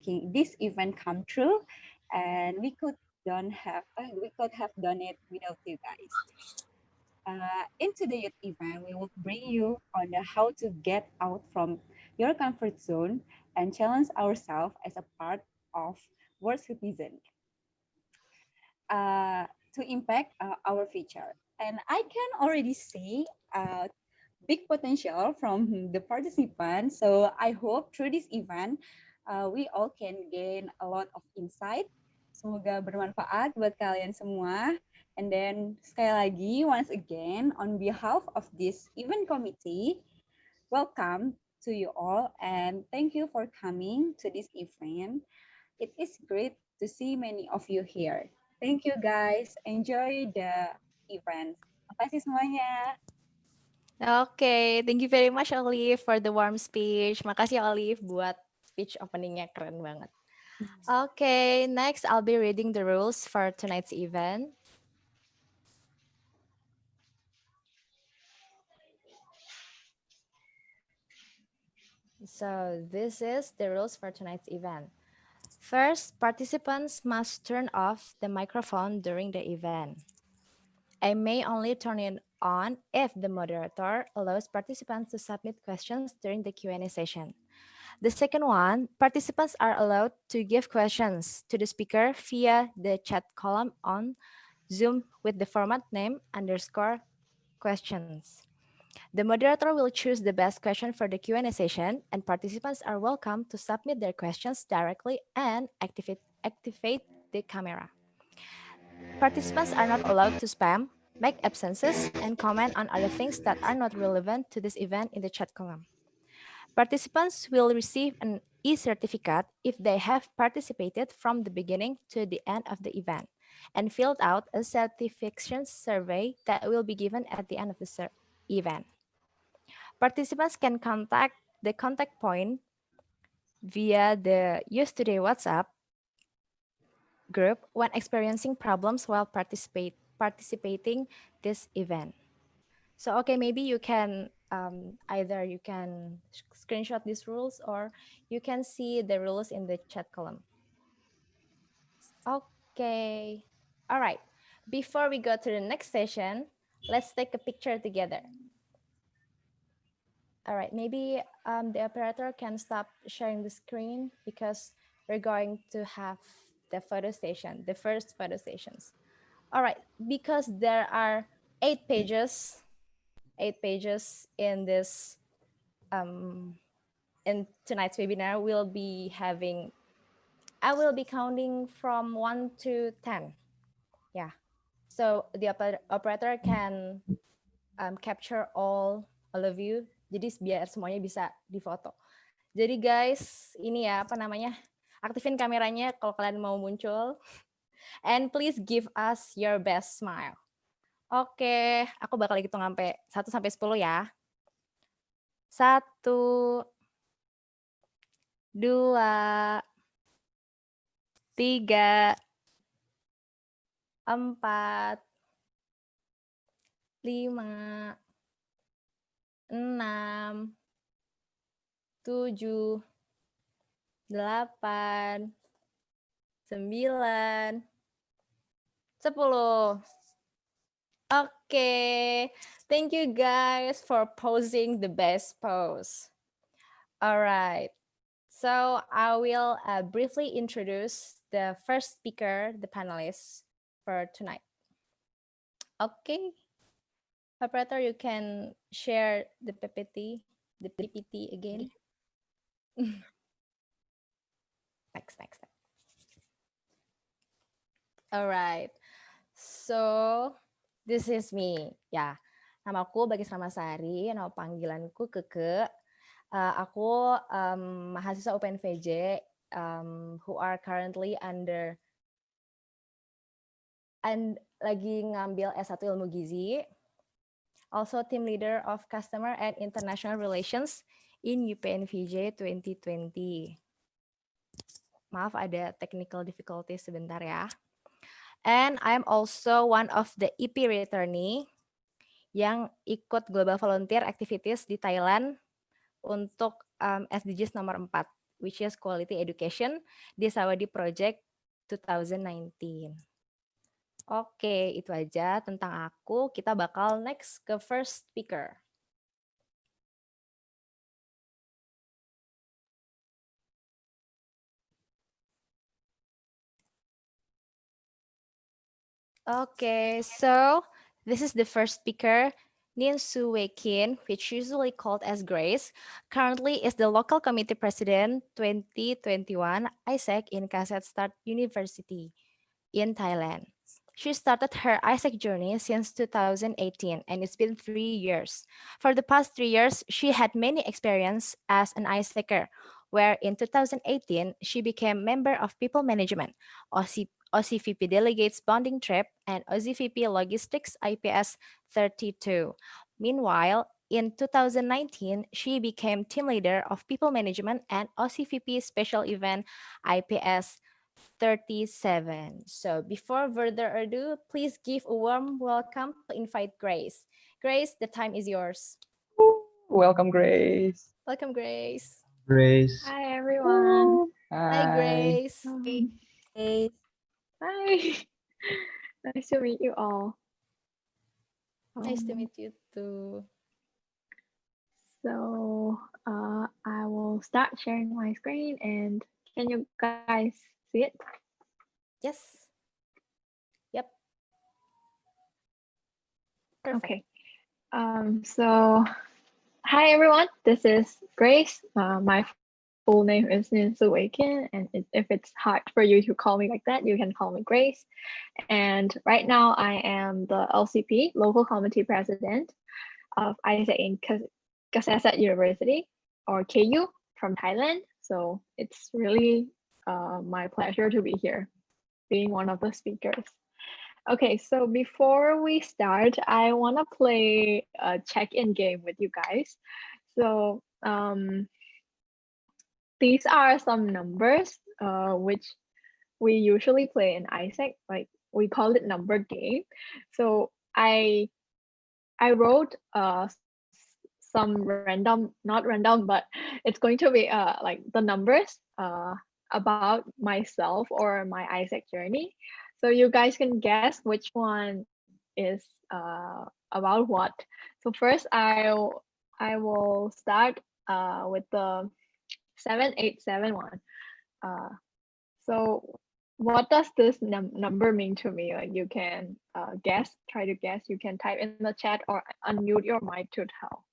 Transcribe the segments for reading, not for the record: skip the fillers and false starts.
making this event come true, and we could have done it without you guys. In today's event, we will bring you on the how to get out from your comfort zone and challenge ourselves as a part of world citizen to impact our future. And I can already see big potential from the participants. So I hope through this event, we all can gain a lot of insight. Semoga bermanfaat buat kalian semua. And then sekali lagi, once again, on behalf of this event committee, welcome to you all and thank you for coming to this event. It is great to see many of you here. Thank you guys. Enjoy the event. Terima kasih semuanya. Oke, thank you very much Olive for the warm speech. Makasih Olive buat speech openingnya keren banget. Okay, next I'll be reading the rules for tonight's event. So this is the rules for tonight's event. First, participants must turn off the microphone during the event. I may only turn it on if the moderator allows participants to submit questions during the Q&A session. The second one, participants are allowed to give questions to the speaker via the chat column on Zoom with the format name _questions. The moderator will choose the best question for the Q&A session, and participants are welcome to submit their questions directly and activate the camera. Participants are not allowed to spam, make absences, and comment on other things that are not relevant to this event in the chat column. Participants will receive an e-certificate if they have participated from the beginning to the end of the event and filled out a certification survey that will be given at the end of the event. Participants can contact the contact point via the Use Today WhatsApp group when experiencing problems while participating this event. So, okay, maybe you can either you can screenshot these rules or you can see the rules in the chat column. Okay, all right. Before we go to the next session, let's take a picture together. All right, maybe the operator can stop sharing the screen because we're going to have the photo station, the first photo stations. All right, because there are 8 pages in this in tonight's webinar. I will be counting from 1 to 10. Yeah, so the operator can capture all of you. Jadi biar semuanya bisa difoto. Jadi guys, ini ya apa namanya? Aktifin kameranya kalau kalian mau muncul. And please give us your best smile. Oke, aku bakal hitung sampai 1 sampai 10 ya. 1, 2, 3, 4, 5, 6, 7, 8, 9, 10. Okay, thank you guys for posing the best pose. All right, so I will briefly introduce the first speaker, the panelists for tonight. Okay, operator, you can share the PPT again. Next. All right, so this is me. Ya, namaku Bagas Ramasari, nama panggilanku Keke. Aku mahasiswa UPNVJ who are currently lagi ngambil S1 Ilmu Gizi. Also team leader of Customer and International Relations in UPNVJ 2020. Maaf ada technical difficulties sebentar ya. And I'm also one of the EP returnee yang ikut Global Volunteer Activities di Thailand untuk SDGs nomor 4. which is quality education di Sawadee Project 2019. Oke, itu aja tentang aku. Kita bakal next ke first speaker. Okay, so this is the first speaker, Nin Soo Wei Kin, which usually called as Grace, currently is the local committee president 2021 ISEC in Kazakhstan University in Thailand. She started her ISEC journey since 2018 and it's been 3 years. For the past 3 years, she had many experience as an ISECer, where in 2018, she became member of People Management, OCVP Delegates Bonding Trip, and OCVP Logistics IPS 32. Meanwhile, in 2019, she became team leader of People Management and OCVP Special Event IPS 37. So before further ado, please give a warm welcome to invite Grace. Grace, the time is yours. Welcome, Grace. Welcome, Grace. Grace. Hi, everyone. Hi, Grace. Hey, Hi. Nice to meet you all. Nice to meet you too. So, I will start sharing my screen, and can you guys see it? Yes. Yep. Perfect. Okay. So, hi, everyone. This is Grace. My full name is Nin Soo Wei Kin, and if it's hard for you to call me like that, you can call me Grace. And right now, I am the LCP, Local Committee President of ISEC in Kasetsat University, or KU, from Thailand. So it's really my pleasure to be here, being one of the speakers. Okay, so before we start, I want to play a check-in game with you guys. So these are some numbers which we usually play in ISEC, like we call it number game. So I wrote some random, not random, but it's going to be like the numbers about myself or my ISEC journey. So you guys can guess which one is about what. So first I will start with the 7871. So what does this number mean to me? Like you can guess, try to guess. You can type in the chat or unmute your mic to tell.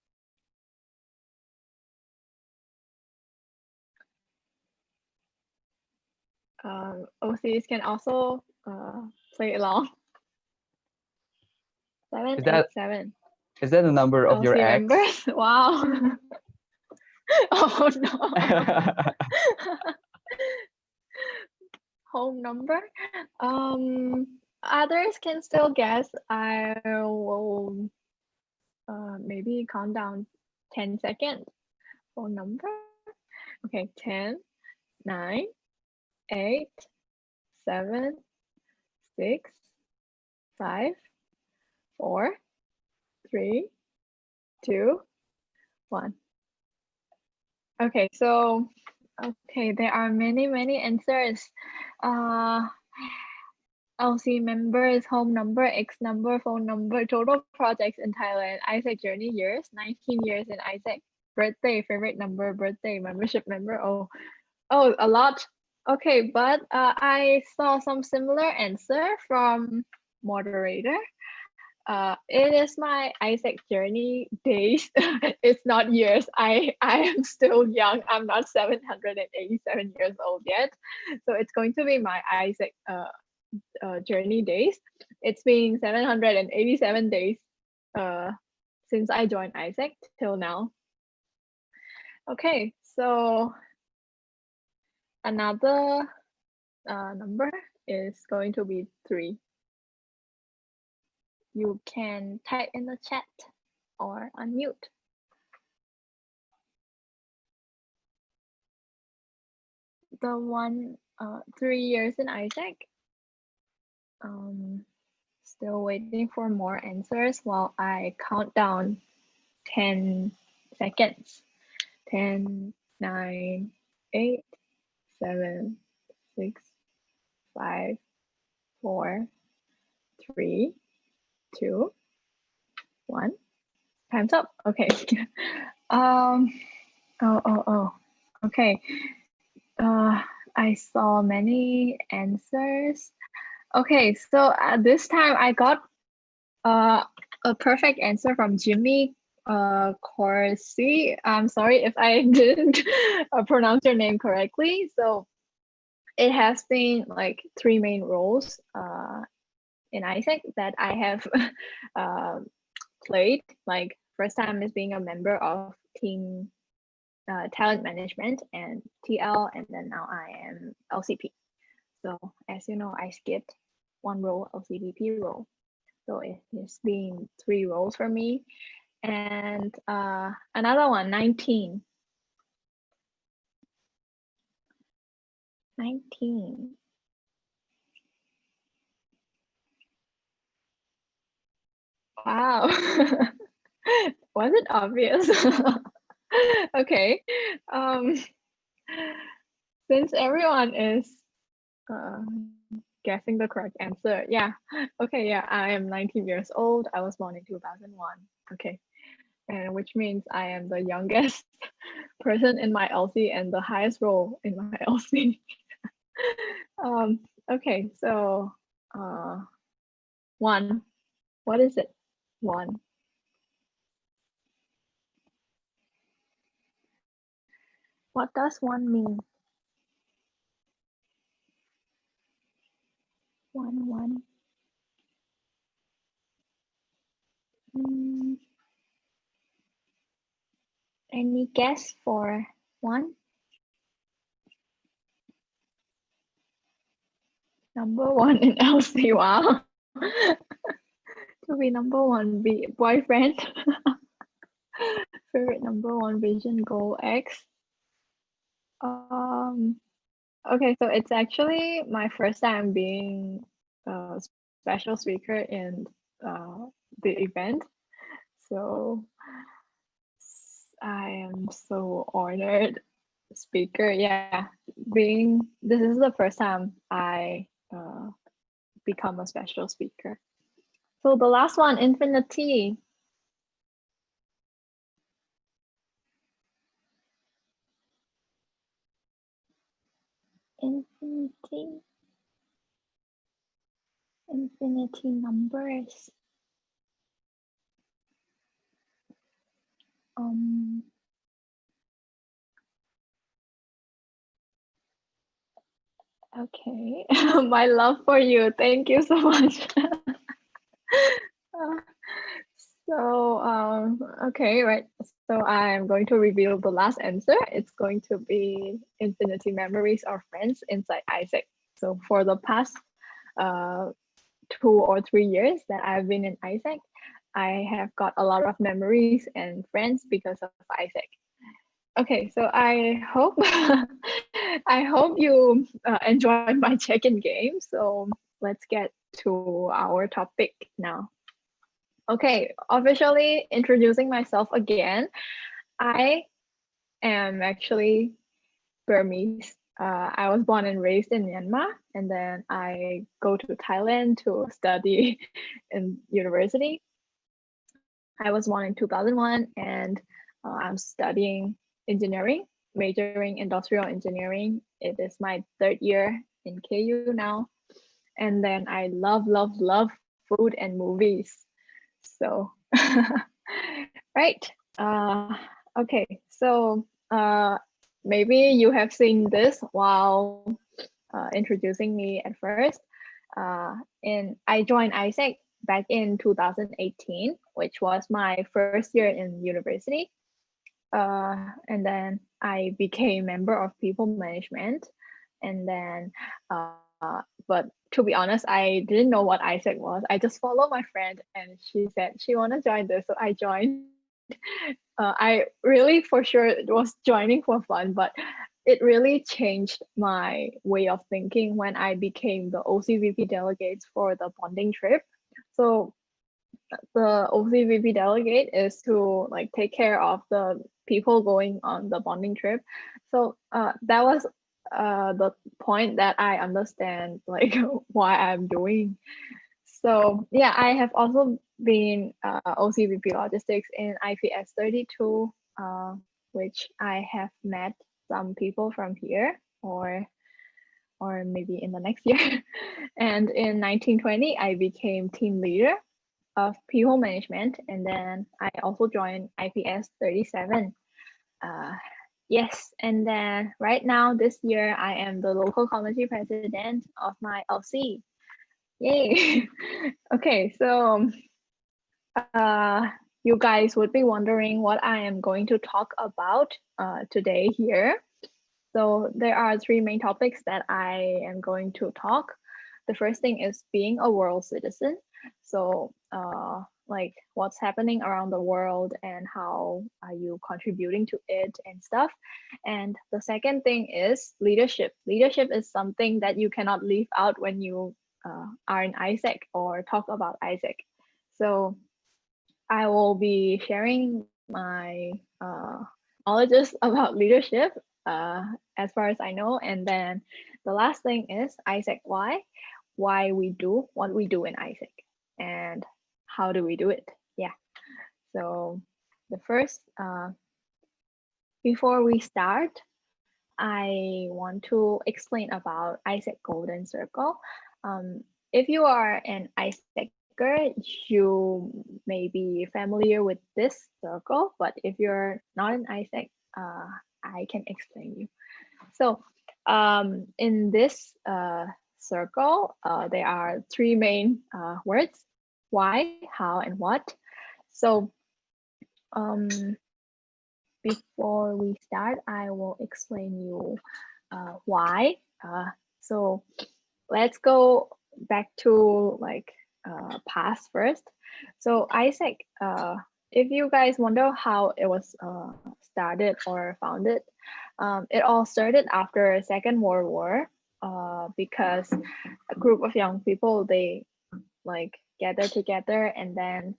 OCs can also play along. 787. Is that the number of your LC ex? members? Wow. Oh no. Home number. Others can still guess. I will maybe count down 10 seconds. Phone number. Okay, 10, 9, 8, 7, 6, 5, 4, 3, 2, 1. Okay, so there are many answers. LC members, home number, X number, phone number, total projects in Thailand, ISEC journey years, 19 years in ISEC, birthday, favorite number, birthday, membership member. Oh, a lot. Okay, but I saw some similar answer from moderator. It is my ISEC journey days. It's not years. I am still young. I'm not 787 years old yet. So it's going to be my ISEC journey days. It's been 787 days since I joined ISEC till now. Okay, so another number is going to be 3. You can type in the chat or unmute. The one 3 years in ISEC. Still waiting for more answers while I count down 10 seconds. 10, 9, 8, 7, 6, 5, 4, 3, 2, 1. Time's up. Okay. Oh. Okay. I saw many answers. Okay, so this time I got a perfect answer from Jimmy Corsi. I'm sorry if I didn't pronounce your name correctly. So it has been like 3 main roles in ISEC that I have played. Like first time is being a member of team talent management and TL, and then now I am LCP. So as you know, I skipped 1 role, LCP role. So it's been 3 roles for me. And another one, 19. 19. Wow. Was it obvious? Okay. Since everyone is guessing the correct answer, yeah. Okay, yeah, I am 19 years old. I was born in 2001. Okay. And which means I am the youngest person in my LC and the highest role in my LC. Okay, so 1. What is it? 1. What does 1 mean? 1. Any guess for 1? Number 1 in LC. Wow. To be number 1, be boyfriend. Favorite number 1 vision goal X. Okay, so it's actually my first time being a special speaker in the event. So I am so honored. Speaker, yeah. This is the first time I become a special speaker. So the last one, infinity. Infinity numbers. Okay, my love for you. Thank you so much. Okay, right. So I'm going to reveal the last answer. It's going to be infinity memories or friends inside ISEC. So for the past 2 or 3 years that I've been in ISEC, I have got a lot of memories and friends because of ISEC. Okay, so I hope I hope you enjoyed my check-in game. So let's get to our topic now. Okay, officially introducing myself again. I am actually Burmese. I was born and raised in Myanmar, and then I go to Thailand to study in university. I was born in 2001, and I'm studying engineering, majoring industrial engineering. It is my 3rd year in KU now. And then I love food and movies. So, right. Okay, so maybe you have seen this while introducing me at first. I joined ISEC back in 2018, which was my first year in university. And then I became member of people management. And then, but to be honest, I didn't know what ISEC was. I just followed my friend and she said she want to join this, so I joined. I really for sure was joining for fun, but it really changed my way of thinking when I became the OCVP delegates for the bonding trip. So the OCVP delegate is to like take care of the people going on the bonding trip. So that was the point that I understand like why I'm doing. So yeah, I have also been OCVP logistics in IPS 32, which I have met some people from here or maybe in the next year. And in 1920, I became team leader of people management, and then I also joined IPS 37. Yes, and then right now this year I am the local committee president of my LC. Yay! Okay, so you guys would be wondering what I am going to talk about today here. So there are three main topics that I am going to talk. The first thing is being a world citizen. So like what's happening around the world and how are you contributing to it and stuff. And the second thing is leadership. Leadership is something that you cannot leave out when you are in AIESEC or talk about AIESEC. So I will be sharing my knowledge about leadership as far as I know. And then the last thing is AIESEC why we do what we do in AIESEC and how do we do it. Yeah. So the first, before we start, I want to explain about AIESEC Golden Circle. If you are an AIESECer, you may be familiar with this circle, but if you're not an AIESEC, I can explain you. So in this circle, there are three main words: why, how, and what. So before we start, I will explain you why. So let's go back to like past first. So AIESEC, if you guys wonder how it was started or founded, it all started after Second World War because a group of young people, they like gather together and then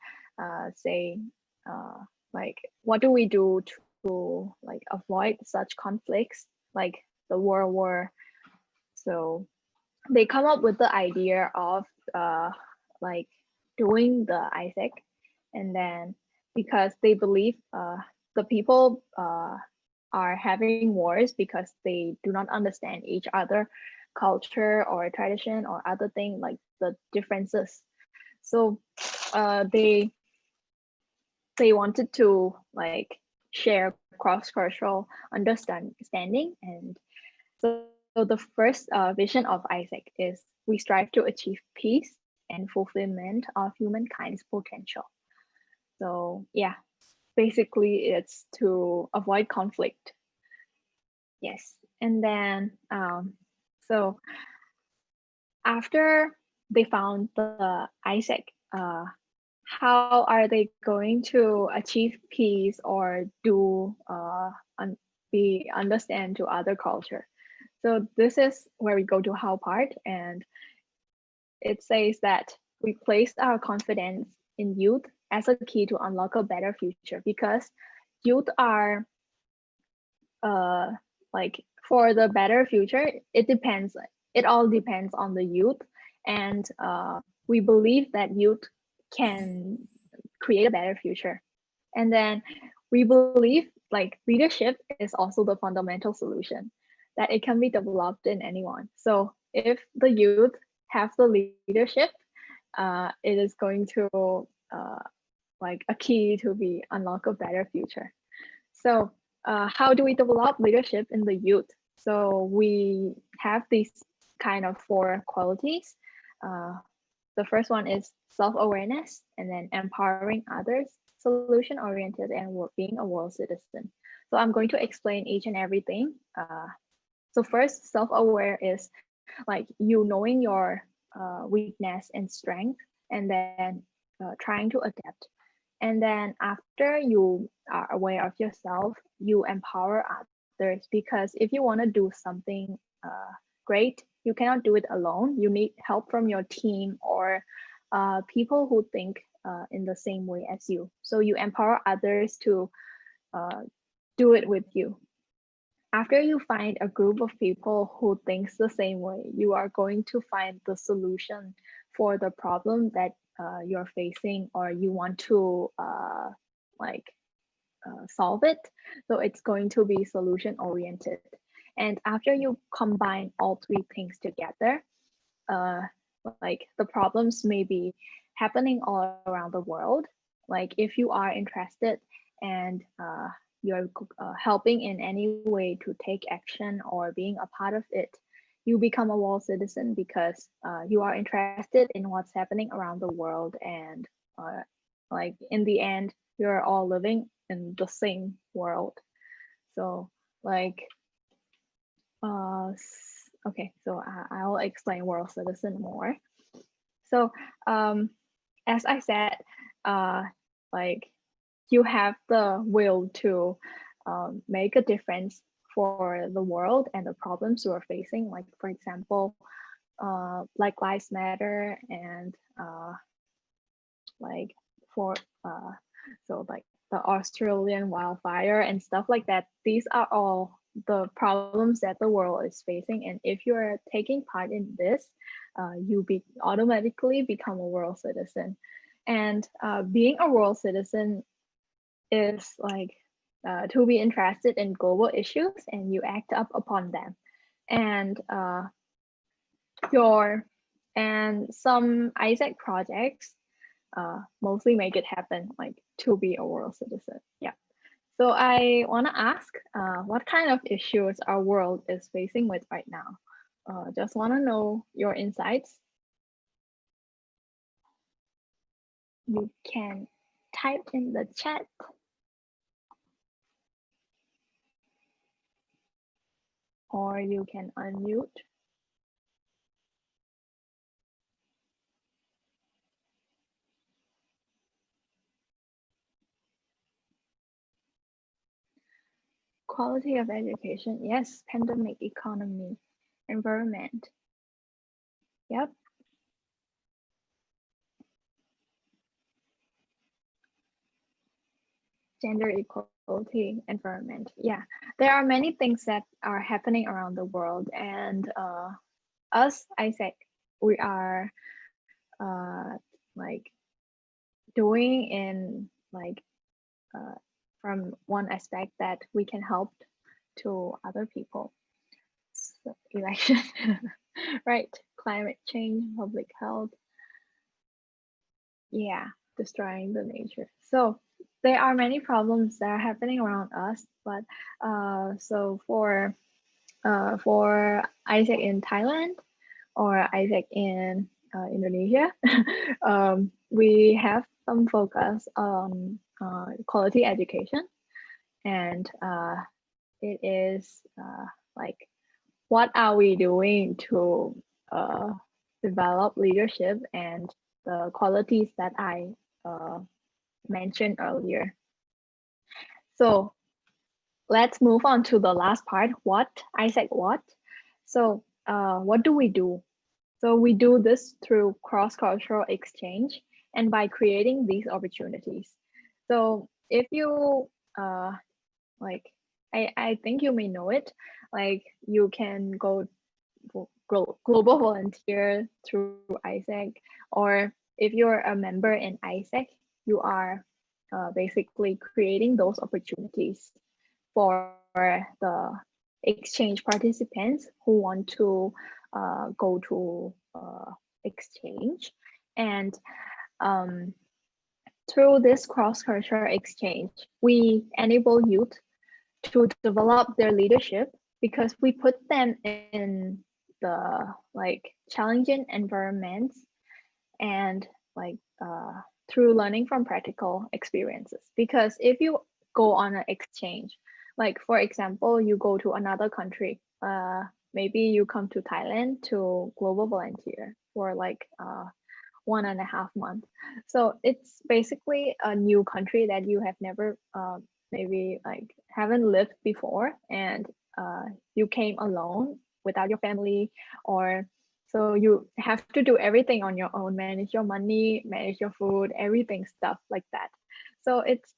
say like, what do we do to like avoid such conflicts like the World War? So they come up with the idea of like doing the AIESEC, and then because they believe the people are having wars because they do not understand each other culture or tradition or other thing like the differences. So they wanted to like share cross-cultural understanding. And so the first vision of AIESEC is we strive to achieve peace and fulfillment of humankind's potential. So yeah, basically it's to avoid conflict. Yes, and then so after they found the AIESEC, how are they going to achieve peace or do be understand to other culture? So this is where we go to how part, and it says that we placed our confidence in youth as a key to unlock a better future, because youth are like for the better future, it all depends on the youth, and we believe that youth can create a better future. And then we believe like leadership is also the fundamental solution, that it can be developed in anyone. So if the youth have the leadership, it is going to like a key to be unlock a better future. So how do we develop leadership in the youth? So we have these kind of four qualities. The first one is self-awareness, and then empowering others, solution-oriented, and being a world citizen. So I'm going to explain each and everything. So first, self-aware is like you knowing your weakness and strength, and then trying to adapt. And then after you are aware of yourself, you empower others, because if you want to do something great, you cannot do it alone. You need help from your team or people who think in the same way as you. So you empower others to do it with you. After you find a group of people who thinks the same way, you are going to find the solution for the problem that you're facing or you want to like solve it. So it's going to be solution oriented. And after you combine all three things together, like the problems may be happening all around the world. Like if you are interested and you're helping in any way to take action or being a part of it, you become a world citizen because you are interested in what's happening around the world, and like in the end, you're all living in the same world. So like okay, so I'll explain world citizen more. So as I said, uh, like you have the will to make a difference for the world and the problems you are facing. Like for example, Black Lives Matter and like for so like the Australian wildfire and stuff like that. These are all the problems that the world is facing, and if you are taking part in this, you automatically become a world citizen. And being a world citizen is like to be interested in global issues and you act up upon them, and your and some Isaac projects mostly make it happen, like to be a world citizen. Yeah. So I want to ask, what kind of issues our world is facing with right now? Just want to know your insights. You can type in the chat. Or you can unmute. Quality of education, yes. Pandemic, economy, environment. Yep. Gender equality, environment. Yeah, there are many things that are happening around the world, and us, Isaac, we are like doing in like from one aspect that we can help to other people. So, election, right? Climate change, public health. Yeah, destroying the nature. So there are many problems that are happening around us, but so for Isaac in Thailand or Isaac in Indonesia, we have some focus on quality education, and it is like what are we doing to develop leadership and the qualities that I mentioned earlier. So let's move on to the last part. What? Isaac, what? So what do we do? So we do this through cross-cultural exchange and by creating these opportunities. So if you like, I think you may know it, like you can go global volunteer through Isaac, or if you're a member in Isaac, you are basically creating those opportunities for the exchange participants who want to go to exchange. And through this cross-cultural exchange, we enable youth to develop their leadership because we put them in the like challenging environments and like through learning from practical experiences. Because if you go on an exchange, like for example, you go to another country, maybe you come to Thailand to global volunteer for like 1.5 months. So it's basically a new country that you have never maybe like haven't lived before, and you came alone without your family, or so you have to do everything on your own, manage your money, manage your food, everything, stuff like that. So it's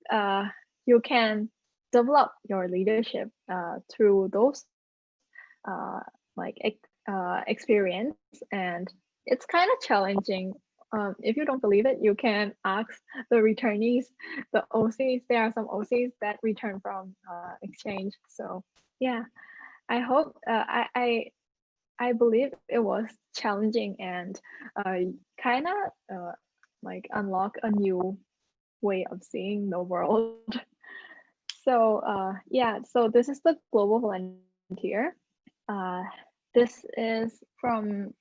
you can develop your leadership through those like experience, and it's kind of challenging. If you don't believe it, you can ask the returnees, the OCs. There are some OCs that return from exchange. So yeah, I hope I believe it was challenging and kind of like unlock a new way of seeing the world. So yeah, so this is the Global Volunteer. This is from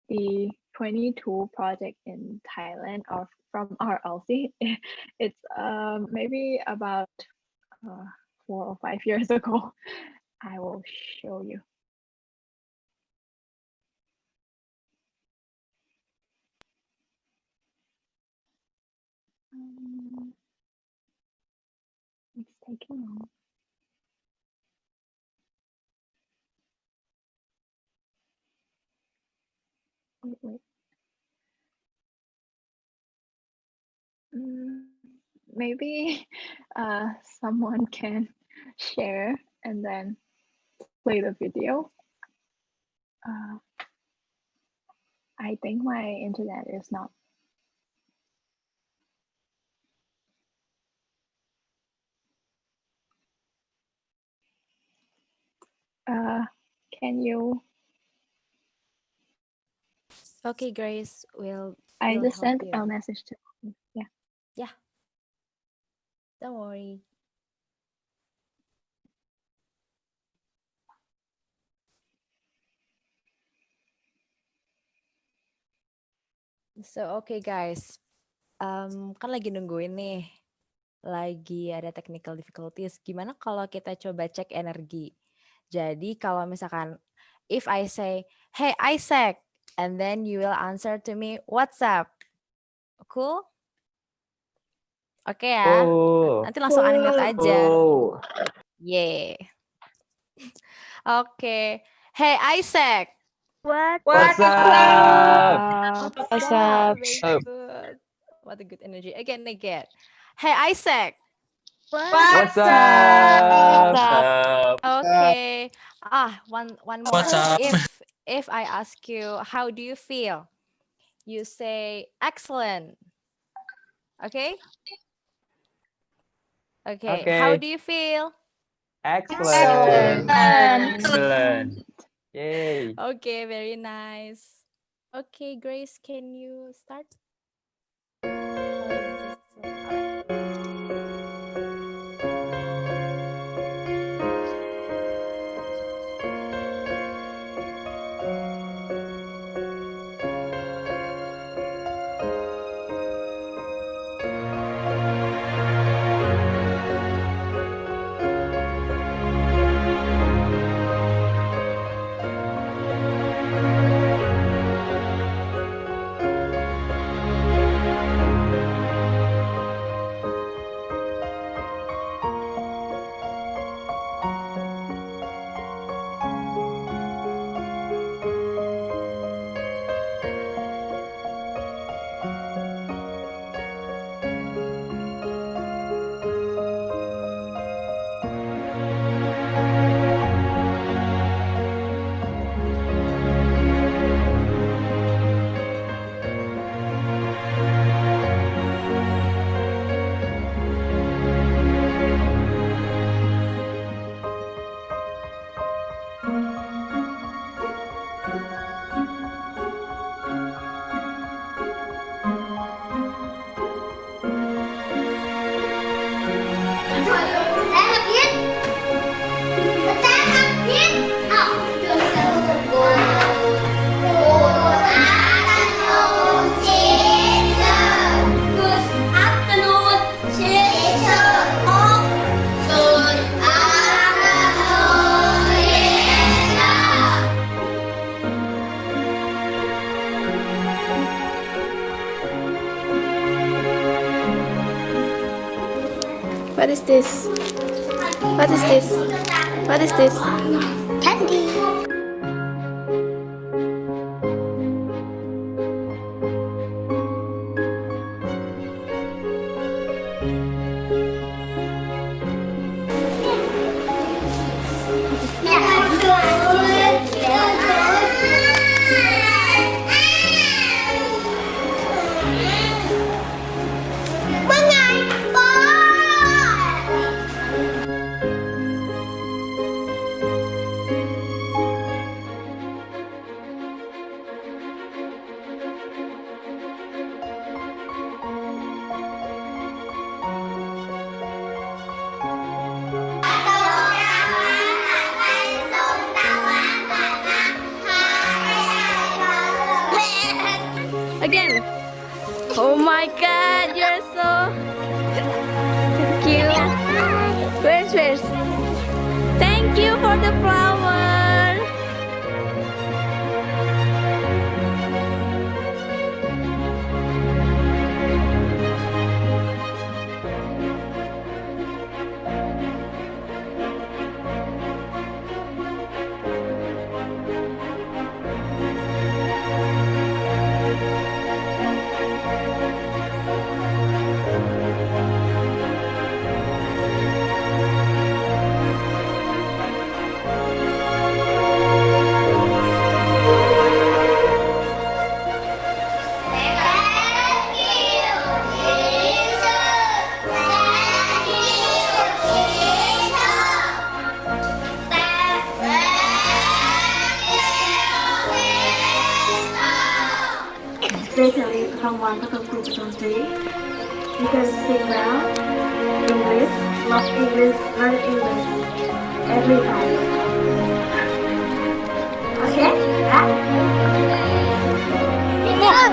the 22 project in Thailand or from RLC. It's maybe about 4 or 5 years ago. I will show you. It's taking long. Wait. Maybe someone can share and then play the video. I think my internet is not. Can you? Okay, Grace, I we'll just help sent you. a message to. Yeah. Yeah. Don't worry. So, okay guys. Kan lagi nungguin nih. Lagi ada technical difficulties. Gimana kalau kita coba cek energi? Jadi kalau misalkan if I say, "Hey Isaac," and then you will answer to me, "What's up?" Cool? Oke ya. Oh. Nanti langsung unmute aja. Oh. Yeah. Oke. Hey Isaac. What's up? What's up? Very good. What a good energy. Again. Hey Isaac. What's up? Okay. One more. What's up? If I ask you, how do you feel? You say excellent. Okay? Okay. How Okay. do you feel? Excellent. Excellent. Yay. Okay, very nice. Okay, Grace, can you start? What is this? What is this? What is this? Candy. Again. Oh my God, you're so cute. Where's? Thank you for the flower. Especially someone who can cook something. You can sing well, English, love English, learn English every time. Okay? Yeah?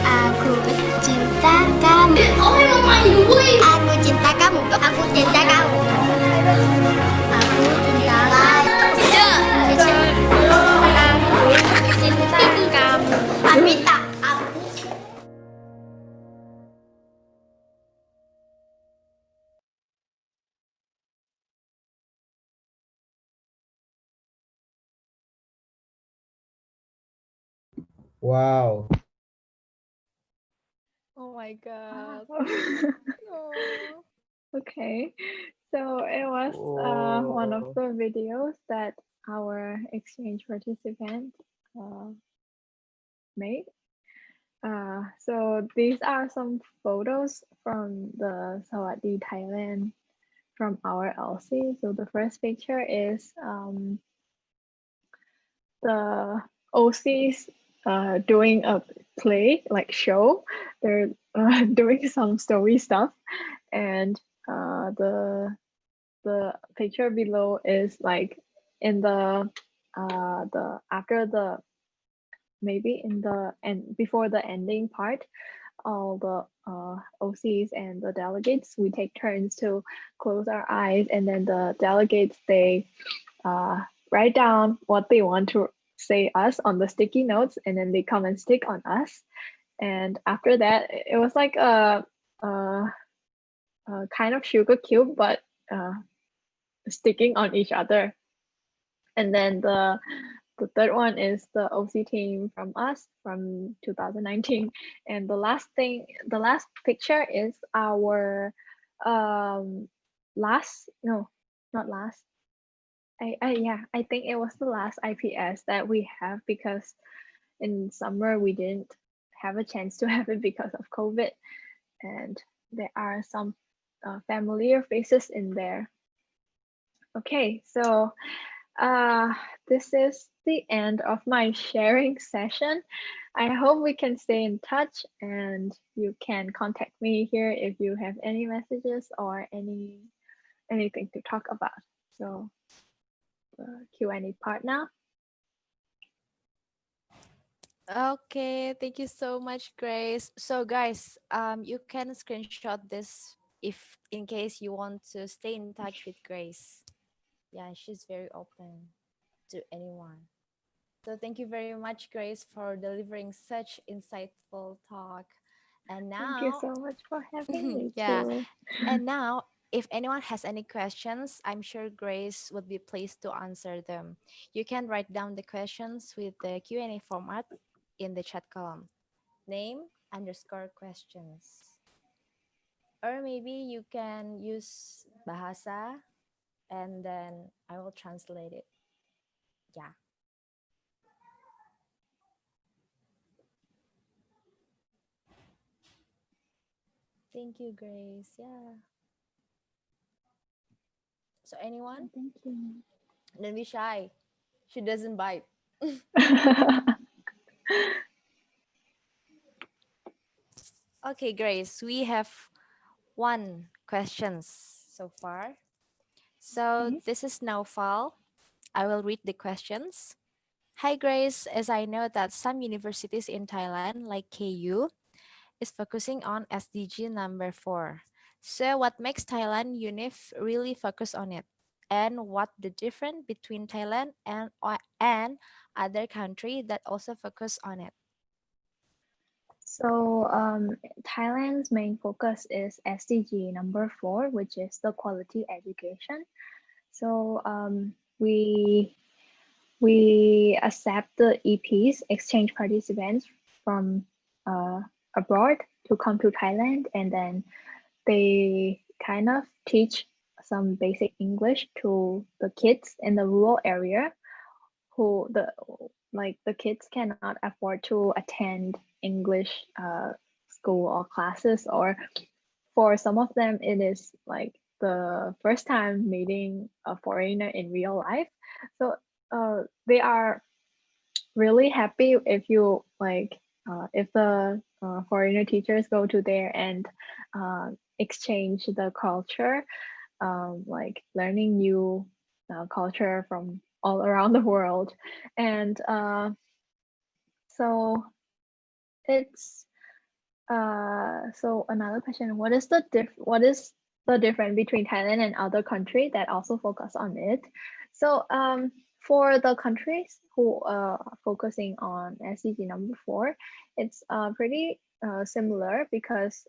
Aku cinta kamu. Aku cinta kamu. Aku cinta kamu. Aku cinta kamu. Aku cinta kamu. Amita. Wow. Oh my God. Wow. Oh. Okay, so it was one of the videos that our exchange participant made. So these are some photos from the Sawadi Thailand from our LC. So the first picture is the OCs doing a play like show. They're doing some story stuff, and the picture below is like in the after the maybe in the end before the ending part, all the OCs and the delegates, we take turns to close our eyes, and then the delegates, they write down what they want to say us on the sticky notes, and then they come and stick on us. And after that, it was like a kind of sugar cube, but sticking on each other. And then the third one is the OC team from us from 2019. And the last picture is our last, no, not last. I think it was the last IPS that we have, because in summer we didn't have a chance to have it because of COVID. And there are some familiar faces in there. Okay, so this is the end of my sharing session. I hope we can stay in touch, and you can contact me here if you have any messages or anything to talk about. So the Q&A part now. Okay, thank you so much, Grace. So guys, you can screenshot this if in case you want to stay in touch with Grace. Yeah, she's very open to anyone. So thank you very much, Grace, for delivering such insightful talk. And now, Thank you so much for having me yeah, too. and now, if anyone has any questions, I'm sure Grace would be pleased to answer them. You can write down the questions with the Q&A format in the chat column. Name underscore questions. Or maybe you can use bahasa and then I will translate it. Yeah. Thank you, Grace. Yeah. So anyone? Thank you. Don't be shy. She doesn't bite. Okay, Grace, we have one questions so far. So Okay. this is Naufal. I will read the questions. Hi Grace, as I know that some universities in Thailand, like KU, is focusing on SDG number 4. So what makes Thailand UNIF really focus on it? And what the difference between Thailand and other country that also focus on it? So Thailand's main focus is SDG number 4, which is the quality education. So we accept the EPs, exchange participants from abroad to come to Thailand, and then they kind of teach some basic English to the kids in the rural area who the kids cannot afford to attend English school or classes, or for some of them it is like the first time meeting a foreigner in real life. So they are really happy if you if the foreigner teachers go to there and exchange the culture, like learning new culture from all around the world. And so it's so another question, what is the difference between Thailand and other countries that also focus on it? So for the countries who are focusing on SDG number 4, it's pretty similar because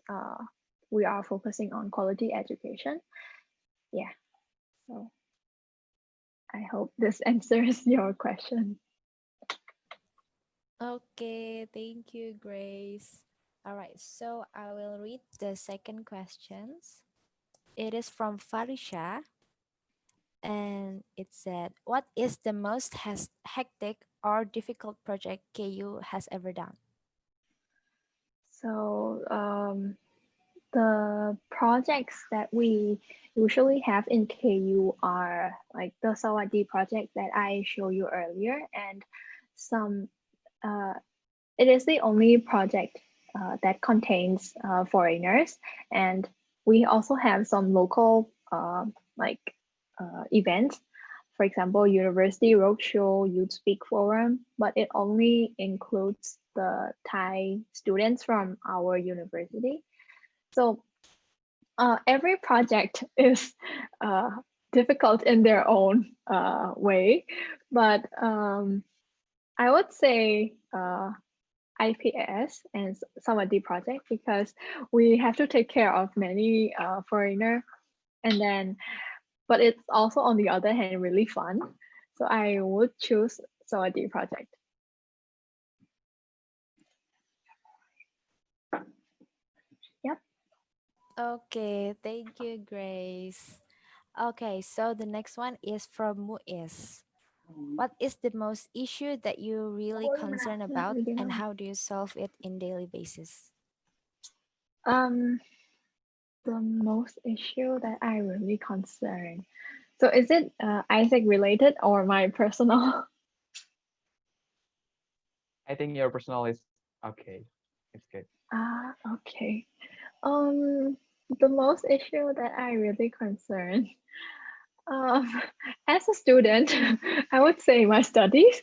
we are focusing on quality education. Yeah, so I hope this answers your question. Okay, thank you, Grace. All right, so I will read the second questions. It is from Farisha, and it said, "What is the most hectic or difficult project KU has ever done?" So the projects that we usually have in KU are like the Sawadi project that I showed you earlier, and some it is the only project that contains foreigners, and we also have some local events. For example, University Roadshow, Youth Speak Forum, but it only includes the Thai students from our university. So every project is difficult in their own way, but I would say IPS and Sawadee project, because we have to take care of many foreigner, and then but it's also on the other hand really fun. So I would choose Sawadee project. Yep. Okay, thank you, Grace. Okay, so the next one is from Muiz. What is the most issue that you really concerned about, and how do you solve it in daily basis? The most issue that I really concern. So is it Isaac related or my personal? I think your personal is okay. It's good. Okay. The most issue that I really concern. Um, as a student, I would say my studies.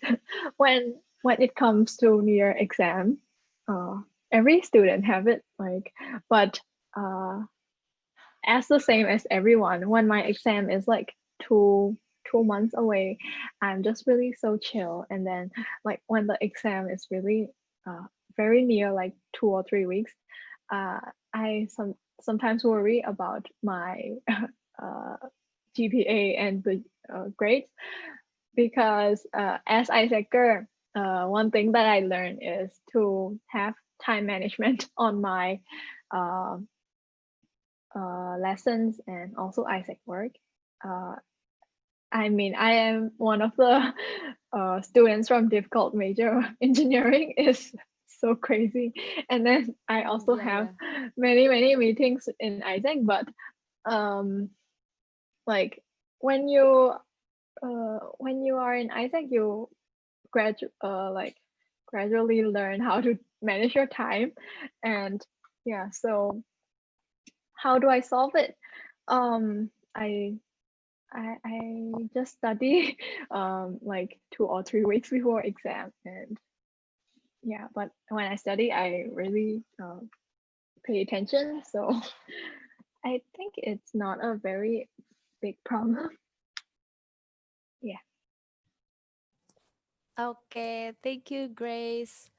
When it comes to near exam, every student have it but as the same as everyone, when my exam is like two months away, I'm just really so chill. And then like when the exam is really very near, like 2 or 3 weeks, I sometimes worry about my GPA and the grades, because as Isaacer, one thing that I learned is to have time management on my uh, lessons and also Isaac work. I mean, I am one of the students from difficult major engineering. Is so crazy. And then I also have many meetings in Isaac, but like when you are in Isaac, you gradually learn how to manage your time. And yeah, so how do I solve it? I I just study like 2 or 3 weeks before exam, and yeah, but when I study I really pay attention, so I think it's not a very big problem. Yeah. Okay, thank you, Grace.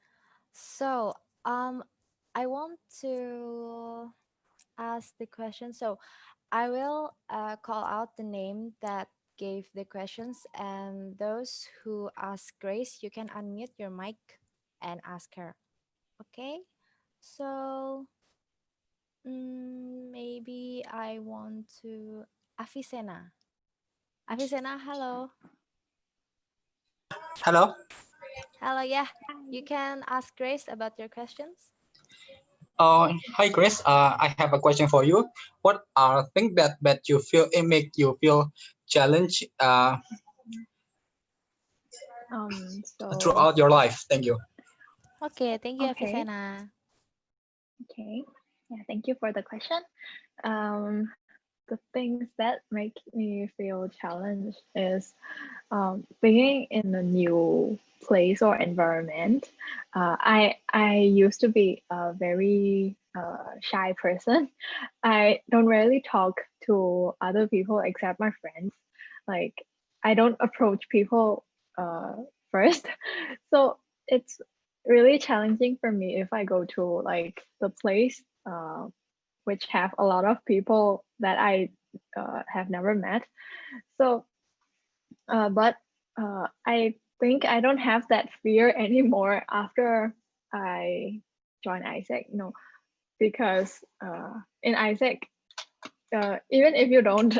So, I want to ask the question. So, I will call out the name that gave the questions, and those who ask Grace, you can unmute your mic and ask her. Okay? So, maybe I want to Avicenna. Avicenna, hello. Hello. Hello, yeah. You can ask Grace about your questions. Hi, Grace. I have a question for you. What are things that you feel it make you feel challenged So throughout your life? Thank you. Okay, thank you, Okay. Avicenna. Okay. Yeah, thank you for the question. The things that make me feel challenged is being in a new place or environment. I used to be a very shy person. I don't really talk to other people except my friends. Like I don't approach people first. So it's really challenging for me if I go to like the place which have a lot of people that I have never met. So, but I think I don't have that fear anymore after I joined Isaac. No, because in Isaac, even if you don't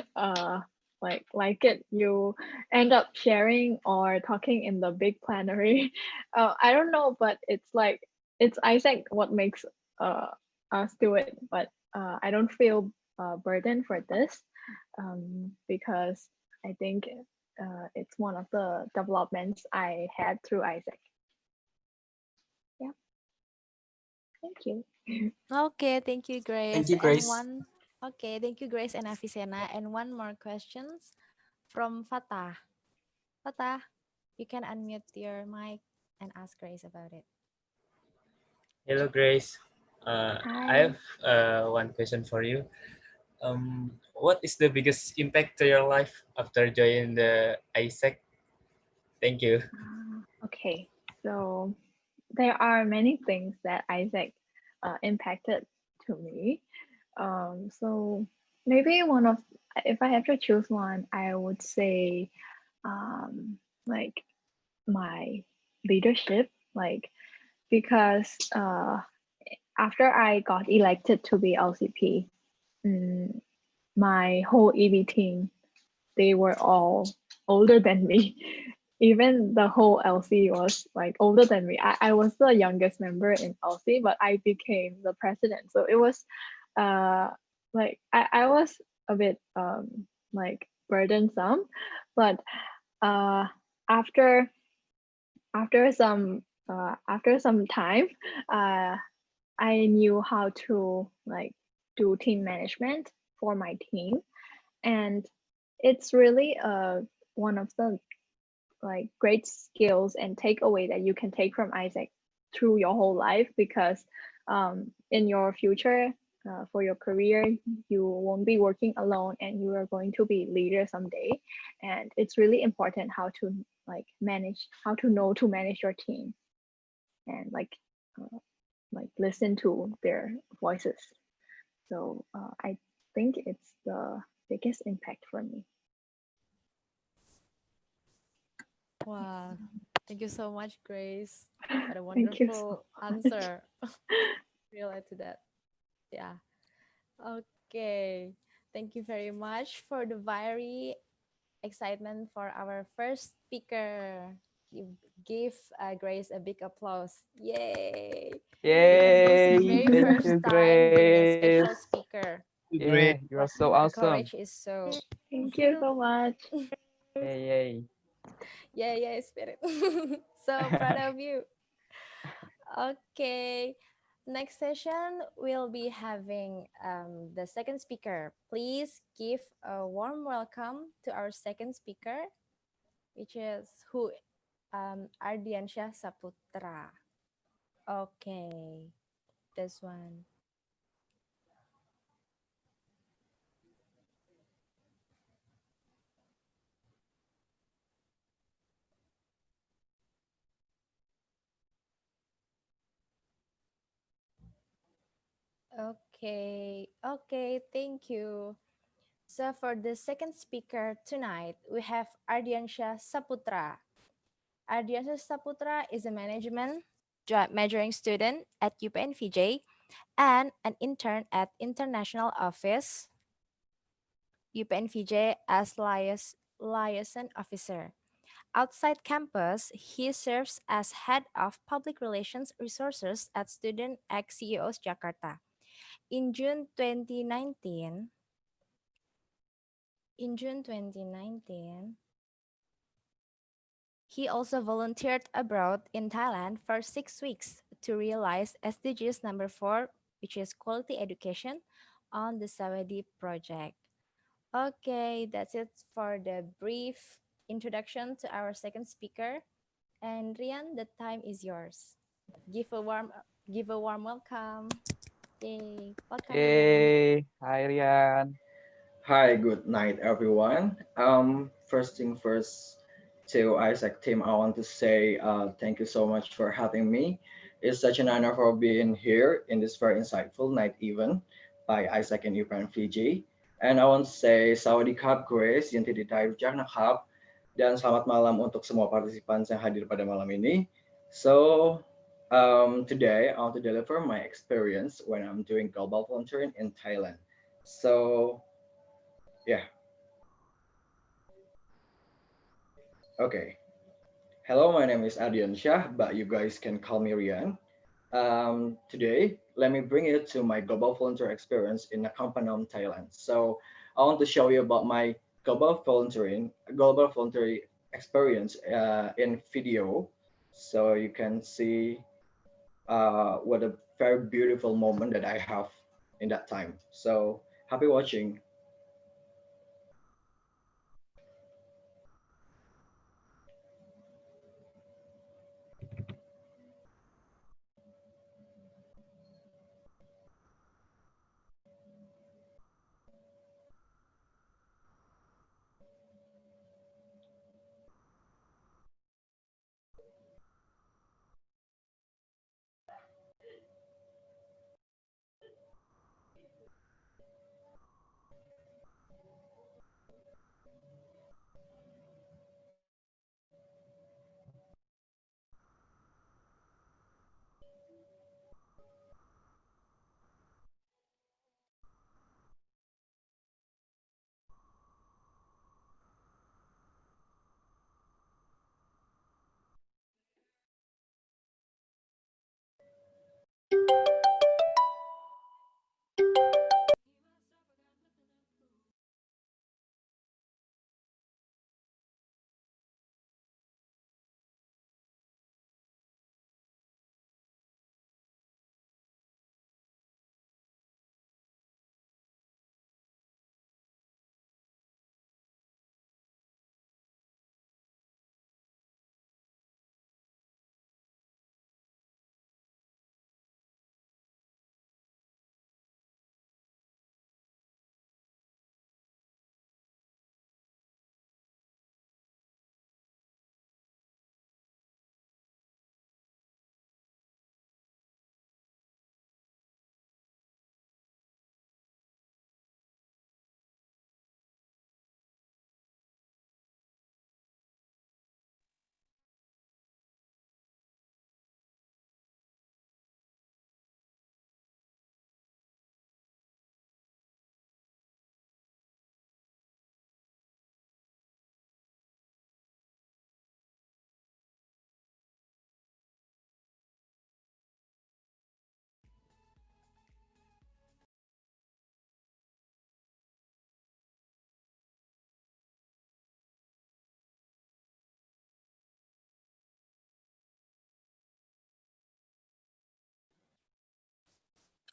like it, you end up sharing or talking in the big plenary. I don't know, but it's like it's Isaac what makes us do it, but I don't feel burdened for this because I think it's one of the developments I had through Isaac. Yeah. Thank you. Okay, thank you, Grace. Thank you, Grace. Okay, thank you, Grace and Avicenna. And one more questions from Fatah. Fatah, you can unmute your mic and ask Grace about it. Hello, Grace. I Hi. have one question for you. What is the biggest impact to your life after joining the Isaac? Thank you. Okay, so there are many things that Isaac impacted to me. So maybe if I have to choose one, I would say like my leadership, like because after I got elected to be LCP, my whole EB team, they were all older than me. Even the whole LC was like older than me. I was the youngest member in LC, but I became the president. So it was like I was a bit like burdensome, but after after some time, I knew how to like do team management for my team, and it's really one of the like great skills and takeaway that you can take from Isaac through your whole life, because in your future for your career you won't be working alone and you are going to be leader someday, and it's really important how to know to manage your team and like listen to their voices. So I think it's the biggest impact for me. Wow. Thank you so much, Grace. What a Thank you so wonderful answer. Relate to that. Yeah. Okay. Thank you very much for the very excitement for our first speaker. You give Grace a big applause. Yay! Because this is Yay! very Thank first you, time being a Grace. special speaker. Yeah, you are But so her awesome. courage is so Thank you so much. Yay, yeah, spirit. So proud of you. Okay. Next session, we'll be having the second speaker. Please give a warm welcome to our second speaker, which is Ardiansyah Saputra. Okay, this one. Okay, thank you. So for the second speaker tonight, we have Ardiansyah Saputra. Ardiansyah Saputra is a management majoring student at UPN VJ and an intern at International Office UPN VJ as liaison officer. Outside campus, he serves as head of public relations resources at Student X CEOs Jakarta. In June 2019, he also volunteered abroad in Thailand for 6 weeks to realize SDGs number 4, which is quality education, on the Sawadee project. Okay, that's it for the brief introduction to our second speaker. And Rian, the time is yours. Give a warm welcome. Yay, welcome Rian. Yay. Hi, Rian. Hi, good night, everyone. First thing first, to Isaac team, I want to say thank you so much for having me. It's such an honor for being here in this very insightful night event by Isaac and Ibrahim Fiji. And I want to say Sawadee Cup Grace, yang tidak dirujak nakap, dan selamat malam untuk semua partisipan yang hadir pada malam ini. So, today I want to deliver my experience when I'm doing global volunteering in Thailand. So, yeah. Okay. Hello, my name is Adian Shah, but you guys can call me Rian. Today, let me bring you to my global volunteer experience in Nakhon Thailand. So, I want to show you about my global volunteering experience in video, so you can see what a very beautiful moment that I have in that time. So, happy watching.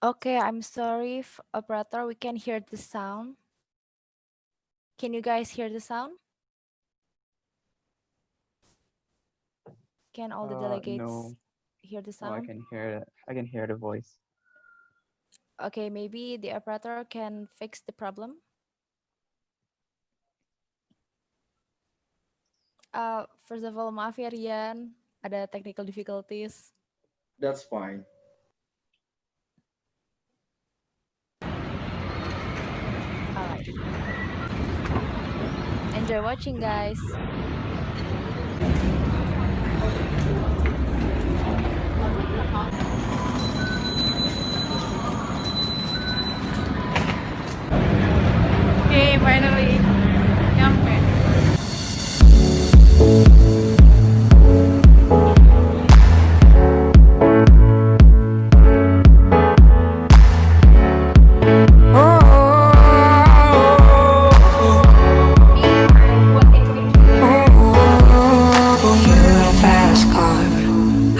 Okay, I'm sorry, operator. We can hear the sound. Can you guys hear the sound? Can all the delegates No. hear the Oh, I sound? can hear the voice. Okay, maybe the operator can fix the problem. First of all, maaf ya Rian, ada technical difficulties. That's fine. Alright. Enjoy watching, guys. Okay, finally. Nyampe. Fast car.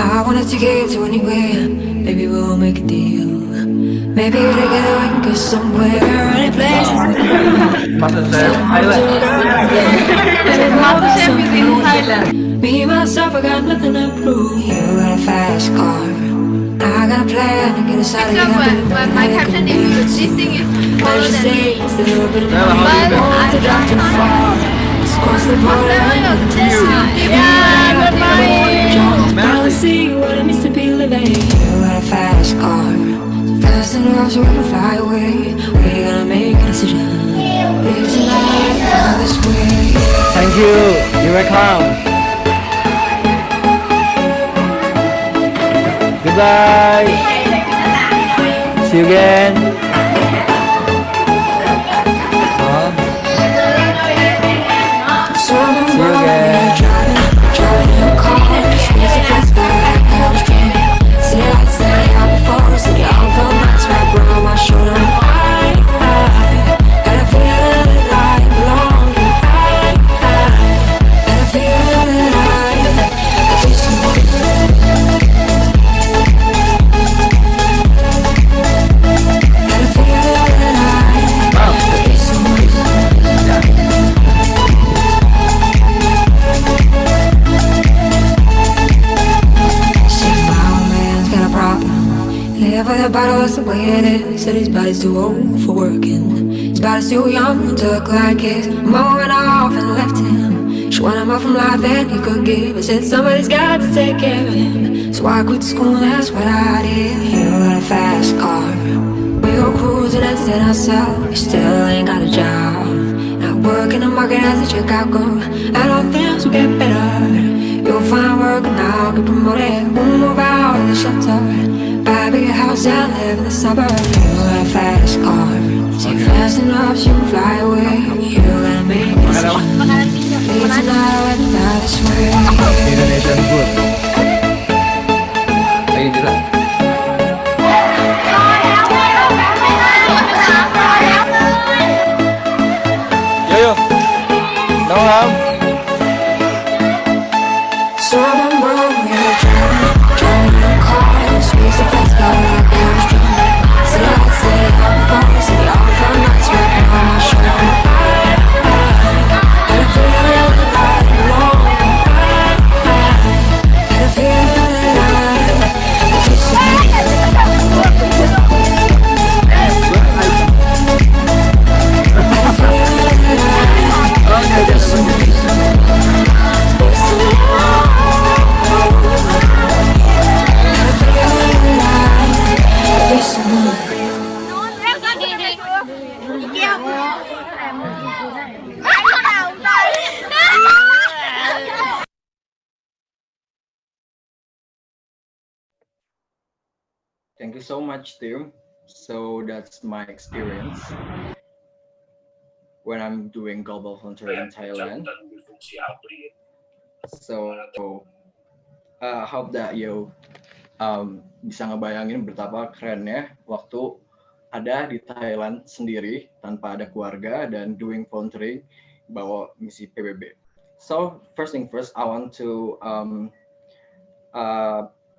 I wanna take it to anywhere. Maybe we'll make a deal. Maybe together we can go somewhere, any place. MasterChef is in Thailand. Me myself, I got nothing to prove. You got a fast car. I got a plan to get us out of Except here. when my caption is this thing is taller than me. But I drive too far. Let's cross the border. Yeah, goodbye. Finally see what it means to be living. You got a fast car, so fast enough so we can fly away. We're gonna make a decision. Live tonight, go this way. Thank you. You're welcome. Goodbye. See you again. So I'm driving your car. Squeeze the fast back, I was dreaming. Say I'd say I'm before, so the all nights wrapped around my shoulder. I got a feeling that I belong. I got a feeling that I be someone. Got a feeling that I be someone. Live with a bottle, that's the way it is. Said his body's too old for working. His body's too young to look like his. Mama went off and left him. She wanted more from life than he could give. I said somebody's got to take care of him. So I quit school and that's what I did. You got a fast car. We go cruising and set ourselves. You still ain't got a job. Not working the market as a Chicago. And all things will get better. You'll find work and I'll get promoted. We'll move out of the shelter. Buy a bigger house and live in the suburbs. You got a fast car. Take fast enough so you can fly away. You gotta make a decision. Leave tonight or die this way. Indonesian food. Lagi gila. Yo. Đâu không? So I'm wrong, we're driving your car. Squeeze the fast car like I was drunk. Say I'd say I'm before, say all the nights wrapped around my shoulder. Got a feeling that I belong. Got a feeling that I be someone. Got a feeling that I be someone. Thank you so much, Tim. So that's my experience when I'm doing global volunteering in Thailand. So hope that you bisa ngebayangin betapa kerennya waktu ada di Thailand sendiri tanpa ada keluarga dan doing volunteering bawa misi PBB. So first thing first, I want to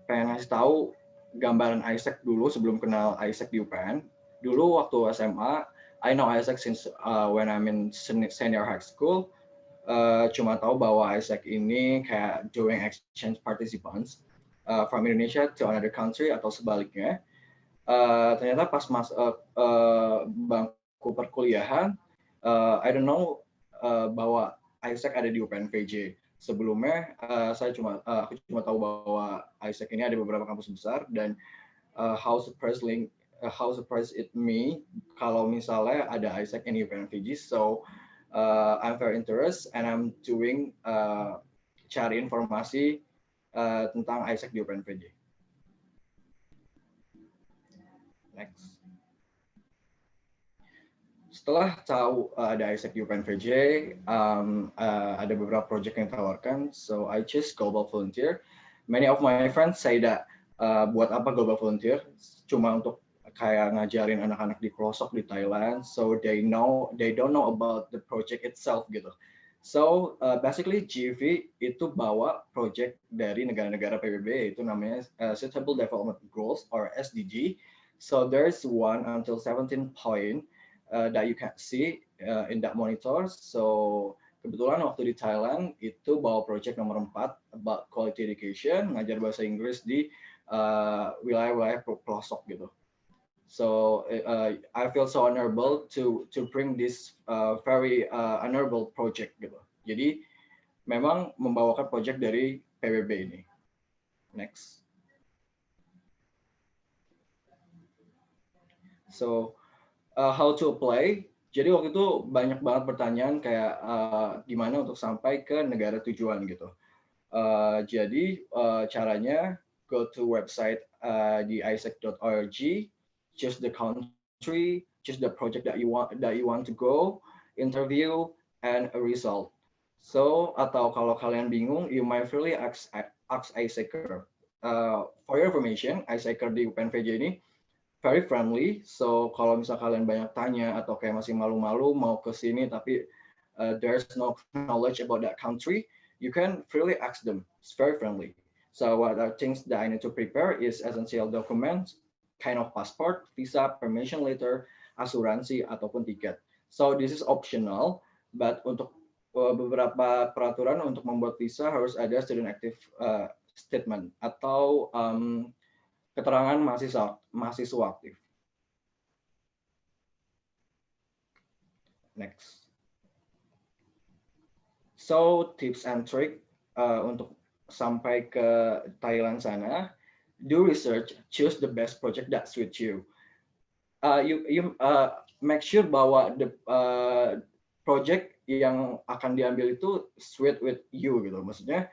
pengen ngasih tahu gambaran Isaac dulu sebelum kenal Isaac di UPN. Dulu waktu SMA, I know Isaac since when I'm in senior high school. Cuma tahu bahwa Isaac ini kayak doing exchange participants from Indonesia to another country atau sebaliknya. Ternyata pas bangku perkuliahan, I don't know bahwa Isaac ada di UPN-VJ. Sebelumnya aku cuma tahu bahwa Isaac ini ada beberapa kampus besar, dan how surprised it me kalau misalnya ada Isaac in UPN-VJ. So I'm very interested and I'm doing cari informasi tentang Isaac di UPN-VJ. Next. Setelah tahu ada Isaac di UPN-VJ, ada beberapa project yang ditawarkan, so I choose Global Volunteer. Many of my friends say that buat apa Global Volunteer? Cuma untuk kayak ngajarin anak-anak di pelosok di Thailand, so they don't know about the project itself gitu. So basically GV itu bawa project dari negara-negara PBB, itu namanya Sustainable Development Goals or SDG. So there's 1 until 17 point that you can see in that monitor. So kebetulan waktu di Thailand itu bawa project nomor 4 about quality education, ngajar bahasa Inggris di wilayah-wilayah pelosok gitu. So I feel so honorable to bring this very honorable project gitu. Jadi memang membawakan project dari PBB ini. Next. So how to apply? Jadi waktu itu banyak banget pertanyaan kayak gimana untuk sampai ke negara tujuan gitu. Jadi caranya go to website di isaac.org, choose the country, choose the project that you want to go, interview, and a result. So atau kalau kalian bingung, you might really ask Isaacer. For your information, Isaacer di UPN-VJ ini very friendly, so kalau misal kalian banyak tanya atau kayak masih malu-malu mau ke sini tapi there's no knowledge about that country, you can freely ask them. It's very friendly. So what are things that I need to prepare is essential documents, kind of passport, visa, permission letter, asuransi ataupun tiket. So this is optional, but untuk beberapa peraturan untuk membuat visa harus ada student active statement atau keterangan mahasiswa aktif. Next. So tips and trick untuk sampai ke Thailand sana. Do research, choose the best project that suits you. You make sure bahwa the project yang akan diambil itu suit with you gitu. Maksudnya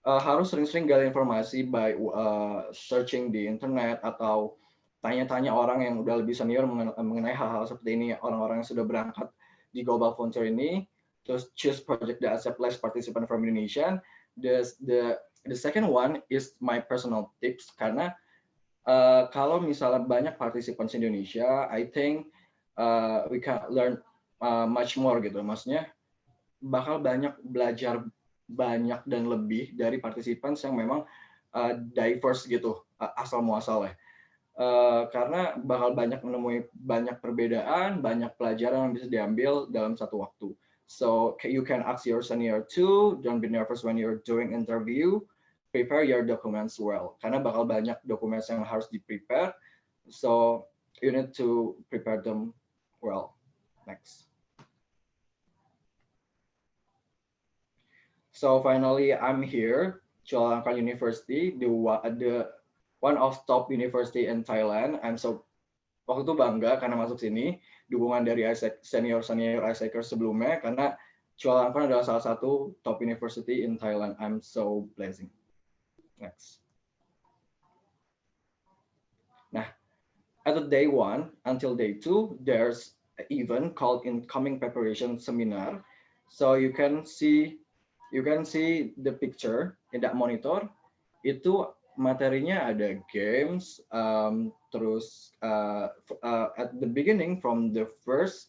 harus sering-sering gali informasi by searching di internet atau tanya-tanya orang yang udah lebih senior mengenai hal-hal seperti ini, orang-orang yang sudah berangkat di Global Volunteer ini. Terus choose project that accept less participant from Indonesia. The second one is my personal tips, karena kalau misalnya banyak participants Indonesia, I think we can learn much more gitu. Maksudnya bakal banyak belajar banyak dan lebih dari participants yang memang diverse gitu asal muasalnya. Karena bakal banyak menemui banyak perbedaan, banyak pelajaran yang bisa diambil dalam satu waktu. So you can ask your senior too. Don't be nervous when you're doing interview. Prepare your documents well. Karena bakal banyak dokumen yang harus di-prepare. So you need to prepare them well. Next. So finally, I'm here, Chulalongkorn University, the one of top university in Thailand. I'm so waktu itu bangga karena masuk sini, dukungan dari senior Isaacer sebelumnya, karena Chulalongkorn adalah salah satu top university in Thailand. I'm so blessing. Next. Nah, at the day 1 until day 2, there's an event called Incoming Preparation Seminar. So you can see the picture in that monitor. Itu materinya ada games, terus at the beginning from the first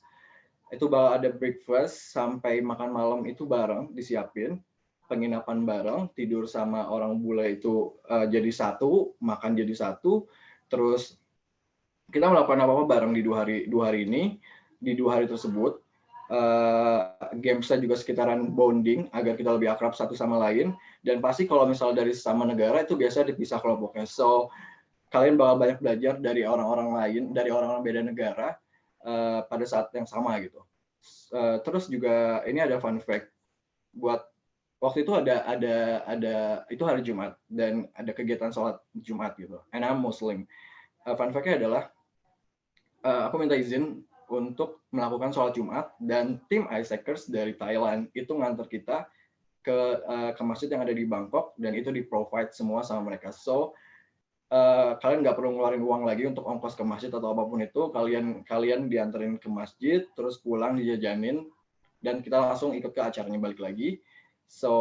itu bakal ada breakfast sampai makan malam itu bareng disiapin. penginapan bareng, tidur sama orang bule itu jadi satu, makan jadi satu, terus kita melakukan apa-apa bareng di dua hari ini, di 2 hari tersebut. Gamesnya juga sekitaran bonding agar kita lebih akrab satu sama lain, dan pasti kalau misalnya dari sesama negara itu biasa dipisah kelompoknya. So kalian bakal banyak belajar dari orang-orang lain, dari orang-orang beda negara pada saat yang sama gitu. Terus juga ini ada fun fact buat waktu itu ada itu hari Jumat dan ada kegiatan sholat Jumat gitu. And I'm Muslim. Fun fact-nya adalah aku minta izin untuk melakukan sholat Jumat dan tim Isaacers dari Thailand itu nganter kita ke masjid yang ada di Bangkok dan itu di-provide semua sama mereka. So kalian nggak perlu ngeluarin uang lagi untuk ongkos ke masjid atau apapun itu. Kalian dianterin ke masjid, terus pulang dijajanin, dan kita langsung ikut ke acaranya balik lagi. So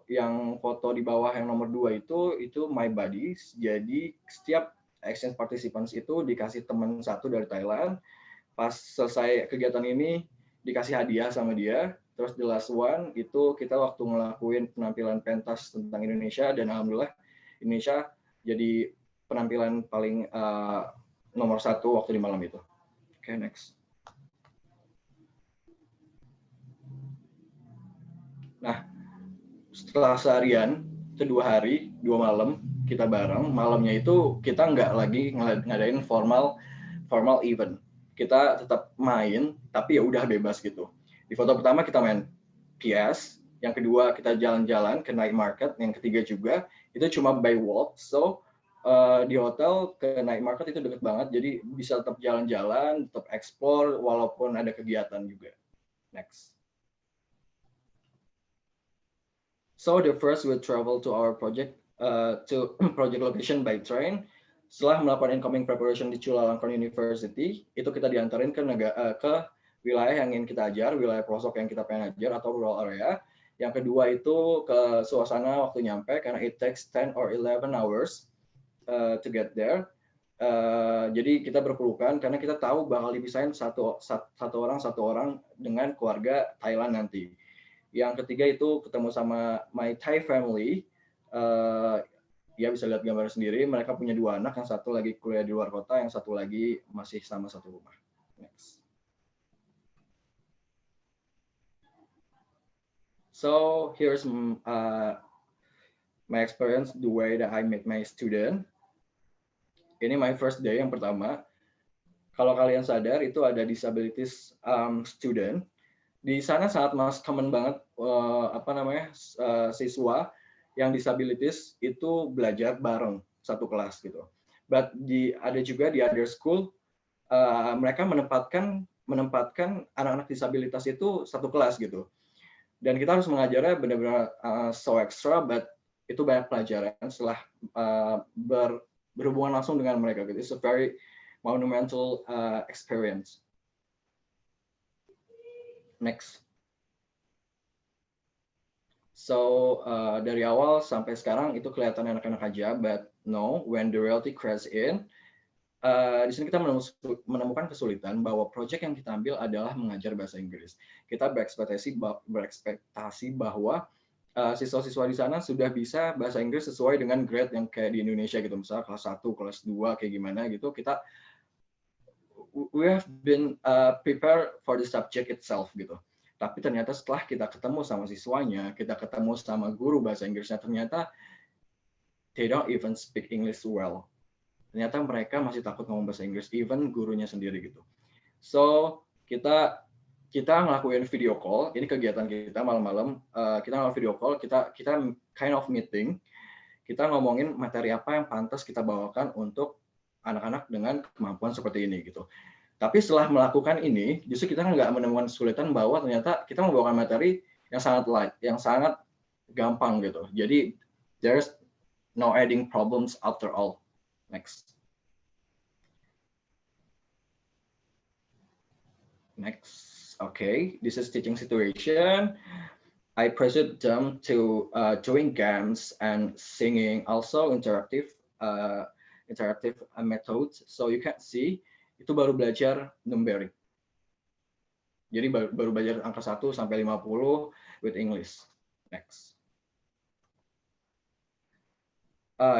yang foto di bawah yang nomor 2 itu my buddies. Jadi setiap exchange participants itu dikasih teman satu dari Thailand. Pas selesai kegiatan ini dikasih hadiah sama dia. Terus the last one itu kita waktu ngelakuin penampilan pentas tentang Indonesia, dan alhamdulillah Indonesia jadi penampilan paling nomor 1 waktu di malam itu. Oke, next. Nah, setelah seharian, itu 2 hari, 2 malam kita bareng. Malamnya itu kita nggak lagi ngadain formal event. Kita tetap main, tapi ya udah bebas gitu. Di foto pertama kita main PS, yang kedua kita jalan-jalan ke night market, yang ketiga juga itu cuma by walk. So di hotel ke night market itu deket banget, jadi bisa tetap jalan-jalan, tetap explore walaupun ada kegiatan juga. Next. So the first we travel to our project project location by train. Setelah melakukan incoming preparation di Chulalongkorn University, itu kita diantarin ke wilayah yang ingin kita ajar, wilayah pelosok yang kita pengen ajar atau rural area. Yang kedua itu ke suasana waktu nyampe, karena it takes 10 or 11 hours to get there. Jadi kita berpelukan karena kita tahu bakal dipisahin satu orang dengan keluarga Thailand nanti. Yang ketiga itu ketemu sama my Thai family. Ya bisa lihat gambar sendiri, mereka punya 2 anak, yang satu lagi kuliah di luar kota, yang satu lagi masih sama satu rumah. Next. So here's my experience, the way that I met my student. Ini my first day yang pertama. Kalau kalian sadar itu ada disabilities student. Di sana sangat common banget siswa yang disabilities itu belajar bareng satu kelas gitu. But ada juga di other school mereka menempatkan anak-anak disabilitas itu satu kelas gitu. Dan kita harus mengajarnya benar-benar so extra, but itu banyak pelajaran setelah berhubungan langsung dengan mereka gitu. It's a very monumental experience. Next. So dari awal sampai sekarang itu kelihatan anak-anak aja, but no, when the reality crashes in, di sini kita menemukan kesulitan bahwa proyek yang kita ambil adalah mengajar bahasa Inggris. Kita berekspektasi bahwa siswa-siswa di sana sudah bisa bahasa Inggris sesuai dengan grade yang kayak di Indonesia gitu, misalnya kelas 1, kelas 2 kayak gimana gitu. We have been prepared for the subject itself gitu. Tapi ternyata setelah kita ketemu sama siswanya, kita ketemu sama guru bahasa Inggrisnya, ternyata they don't even speak English well. Ternyata mereka masih takut ngomong bahasa Inggris, even gurunya sendiri gitu. So kita ngelakuin video call. Ini kegiatan kita malam-malam. Kita ngelakuin video call. Kita kind of meeting. Kita ngomongin materi apa yang pantas kita bawakan untuk anak-anak dengan kemampuan seperti ini gitu. Tapi setelah melakukan ini, justru kita nggak menemukan kesulitan bahwa ternyata kita membawakan materi yang sangat light, yang sangat gampang gitu. Jadi there's no adding problems after all. Next. Okay, this is teaching situation. I pressured them to doing games and singing, also interactive methods. So you can see. Itu baru belajar numbering. Jadi baru belajar angka 1 sampai 50 with English. Next.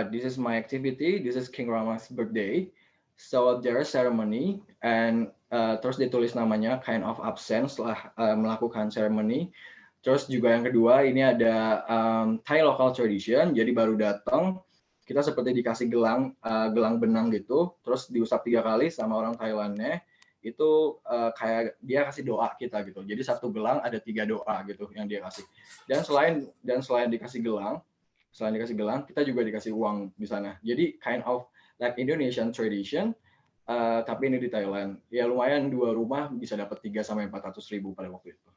This is my activity. This is King Rama's birthday. So there is ceremony and terus ditulis namanya kind of absent setelah melakukan ceremony. Terus juga yang kedua ini ada Thai local tradition. Jadi baru datang kita seperti dikasih gelang benang gitu. Terus diusap 3 kali sama orang Thailandnya. Itu kayak dia kasih doa kita gitu. Jadi satu gelang ada 3 doa gitu yang dia kasih. Dan selain dikasih gelang, kita juga dikasih uang di sana. Jadi kind of like Indonesian tradition, tapi ini di Thailand. Ya lumayan 2 rumah bisa dapat 3 sampai 400 ribu pada waktu itu.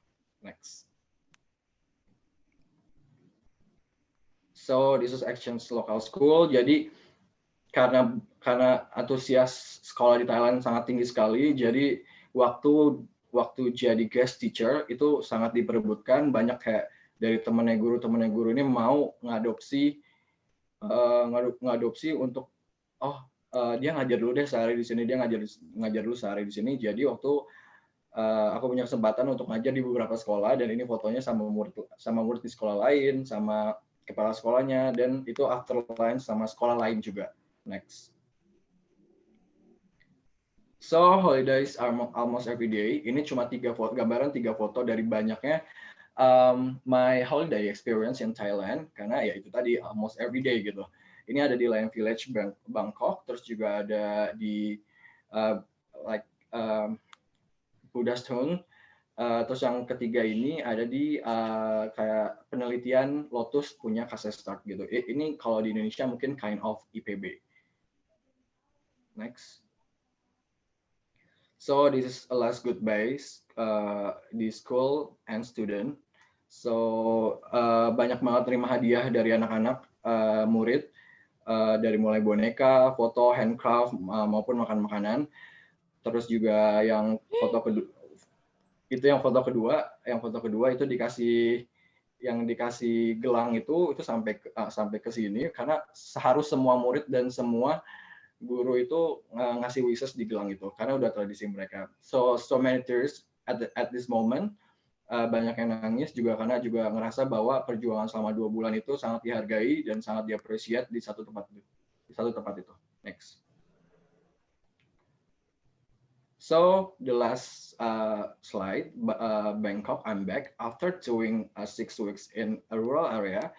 Next. So this is Actions Local School. Jadi karena antusias sekolah di Thailand sangat tinggi sekali, jadi waktu jadi guest teacher itu sangat diperebutkan. Banyak kayak dari temennya guru ini mau ngadopsi untuk dia ngajar dulu deh sehari di sini, dia ngajar dulu sehari di sini. Jadi waktu aku punya kesempatan untuk ngajar di beberapa sekolah, dan ini fotonya sama murid di sekolah lain, sama kepala sekolahnya, dan itu after lunch sama sekolah lain juga. Next. So holidays are almost every day. Ini cuma gambaran 3 foto dari banyaknya my holiday experience in Thailand, karena ya itu tadi almost every day gitu. Ini ada di Lion Village Bangkok, terus juga ada di Buddha Stone. Terus yang ketiga ini ada di kayak penelitian Lotus punya Kase Start gitu. Ini kalau di Indonesia mungkin kind of IPB. Next. So this is a last goodbyes di school and student. So banyak banget terima hadiah dari anak-anak murid, dari mulai boneka, foto, handcraft maupun makan makanan. Terus juga yang foto kedua itu dikasih gelang itu sampai ke sini, karena harus semua murid dan semua guru itu ngasih wishes di gelang itu karena udah tradisi mereka. So many tears at this moment. Banyak yang nangis juga karena juga ngerasa bahwa perjuangan selama 2 bulan itu sangat dihargai dan sangat diapresiasi di satu tempat itu. Next. So the last slide, Bangkok, I'm back after doing 6 weeks in a rural area.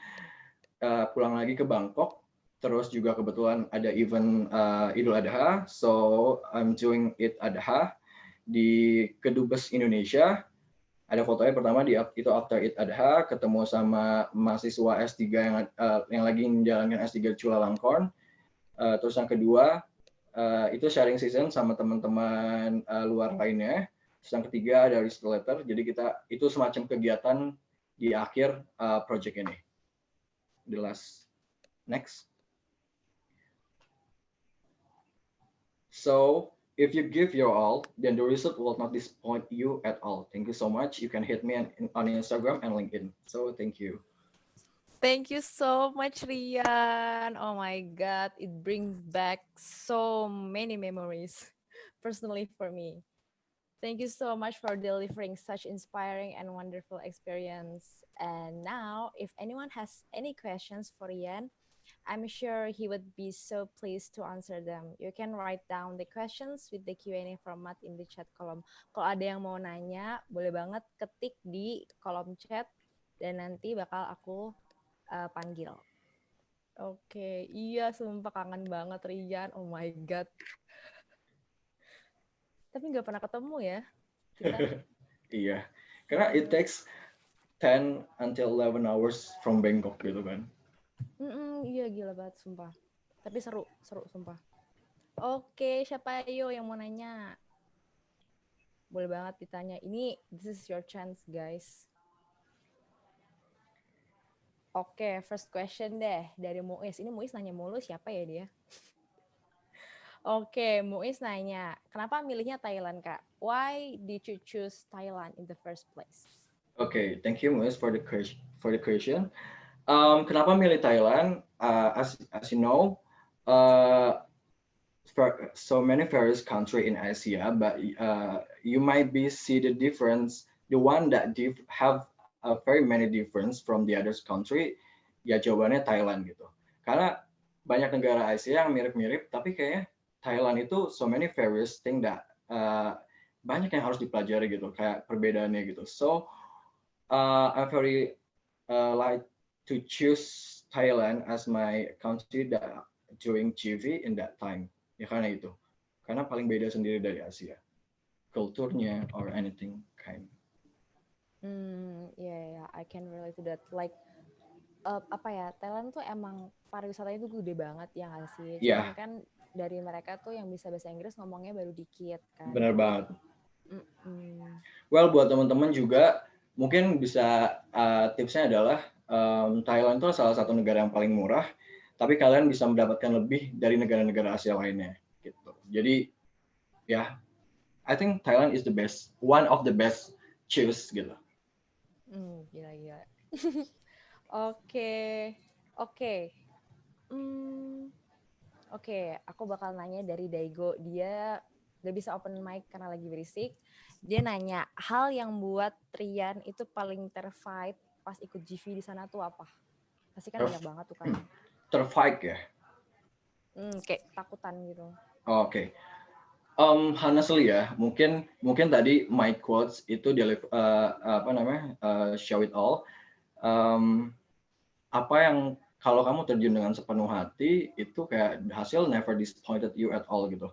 Pulang lagi ke Bangkok, terus juga kebetulan ada event Idul Adha, so I'm doing Eid Adha di Kedubes Indonesia. Ada fotonya pertama itu after Eid Adha, ketemu sama mahasiswa S3 yang lagi menjalankan S3 di Chulalongkorn. Terus yang kedua itu sharing season sama teman-teman luar lainnya. Terus yang ketiga ada risk letter. Jadi itu semacam kegiatan di akhir project ini. The last. Next. So if you give your all, then the result will not disappoint you at all. Thank you so much. You can hit me on Instagram and LinkedIn. So thank you. Thank you so much, Rian. Oh my God, it brings back so many memories, personally for me. Thank you so much for delivering such inspiring and wonderful experience. And now, if anyone has any questions for Rian, I'm sure he would be so pleased to answer them. You can write down the questions with the Q&A format in the chat column. Kalau ada yang mau nanya, boleh banget ketik di kolom chat dan nanti bakal aku panggil. Oke, iya sumpah kangen banget Rian. Oh my God. Tapi nggak pernah ketemu ya kita. Iya, karena it takes 10 until 11 hours from Bangkok gitu kan. Iya gila banget sumpah. Tapi seru sumpah. Oke, siapa yang mau nanya? Boleh banget ditanya. This is your chance, guys. Oke, first question deh dari Muiz. Ini Muiz nanya mulu, siapa ya dia? Oke, Muiz nanya, kenapa milihnya Thailand, Kak? Why did you choose Thailand in the first place? Okay, thank you Muiz for the question. Kenapa milih Thailand? As you know, so many various countries in Asia, but you might see the difference. The one that have very many difference from the other country, ya jawabannya Thailand gitu. Karena banyak negara Asia yang mirip-mirip, tapi kayaknya Thailand itu so many various thing that banyak yang harus dipelajari gitu, kayak perbedaannya gitu. So I very like to choose Thailand as my country that during GV in that time. Ya karena itu, karena paling beda sendiri dari Asia, kulturnya or anything kind. Yeah, I can relate to that. Like apa ya, Thailand tuh emang pariwisatanya tuh gede banget ya nggak sih? Cuman Ya, kan dari mereka tuh yang bisa bahasa Inggris ngomongnya baru dikit kan. benar banget. Mm-mm. Well, buat teman-teman juga mungkin bisa tipsnya adalah Thailand itu salah satu negara yang paling murah, tapi kalian bisa mendapatkan lebih dari negara-negara Asia lainnya gitu. Jadi ya, I think Thailand is the best, one of the best choice gitu. Gila. Oke. Oke, aku bakal nanya dari Daigo. Dia gak bisa open mic karena lagi berisik. Dia nanya, hal yang buat Rian itu paling terrified pas ikut GV di sana tuh apa? Pasti kan banyak banget tuh kan. Terrified ya? Kayak takutan gitu. Oke. Honestly ya, mungkin tadi my quotes itu show it all. Apa yang kalau kamu terjun dengan sepenuh hati itu kayak hasil never disappointed you at all gitu.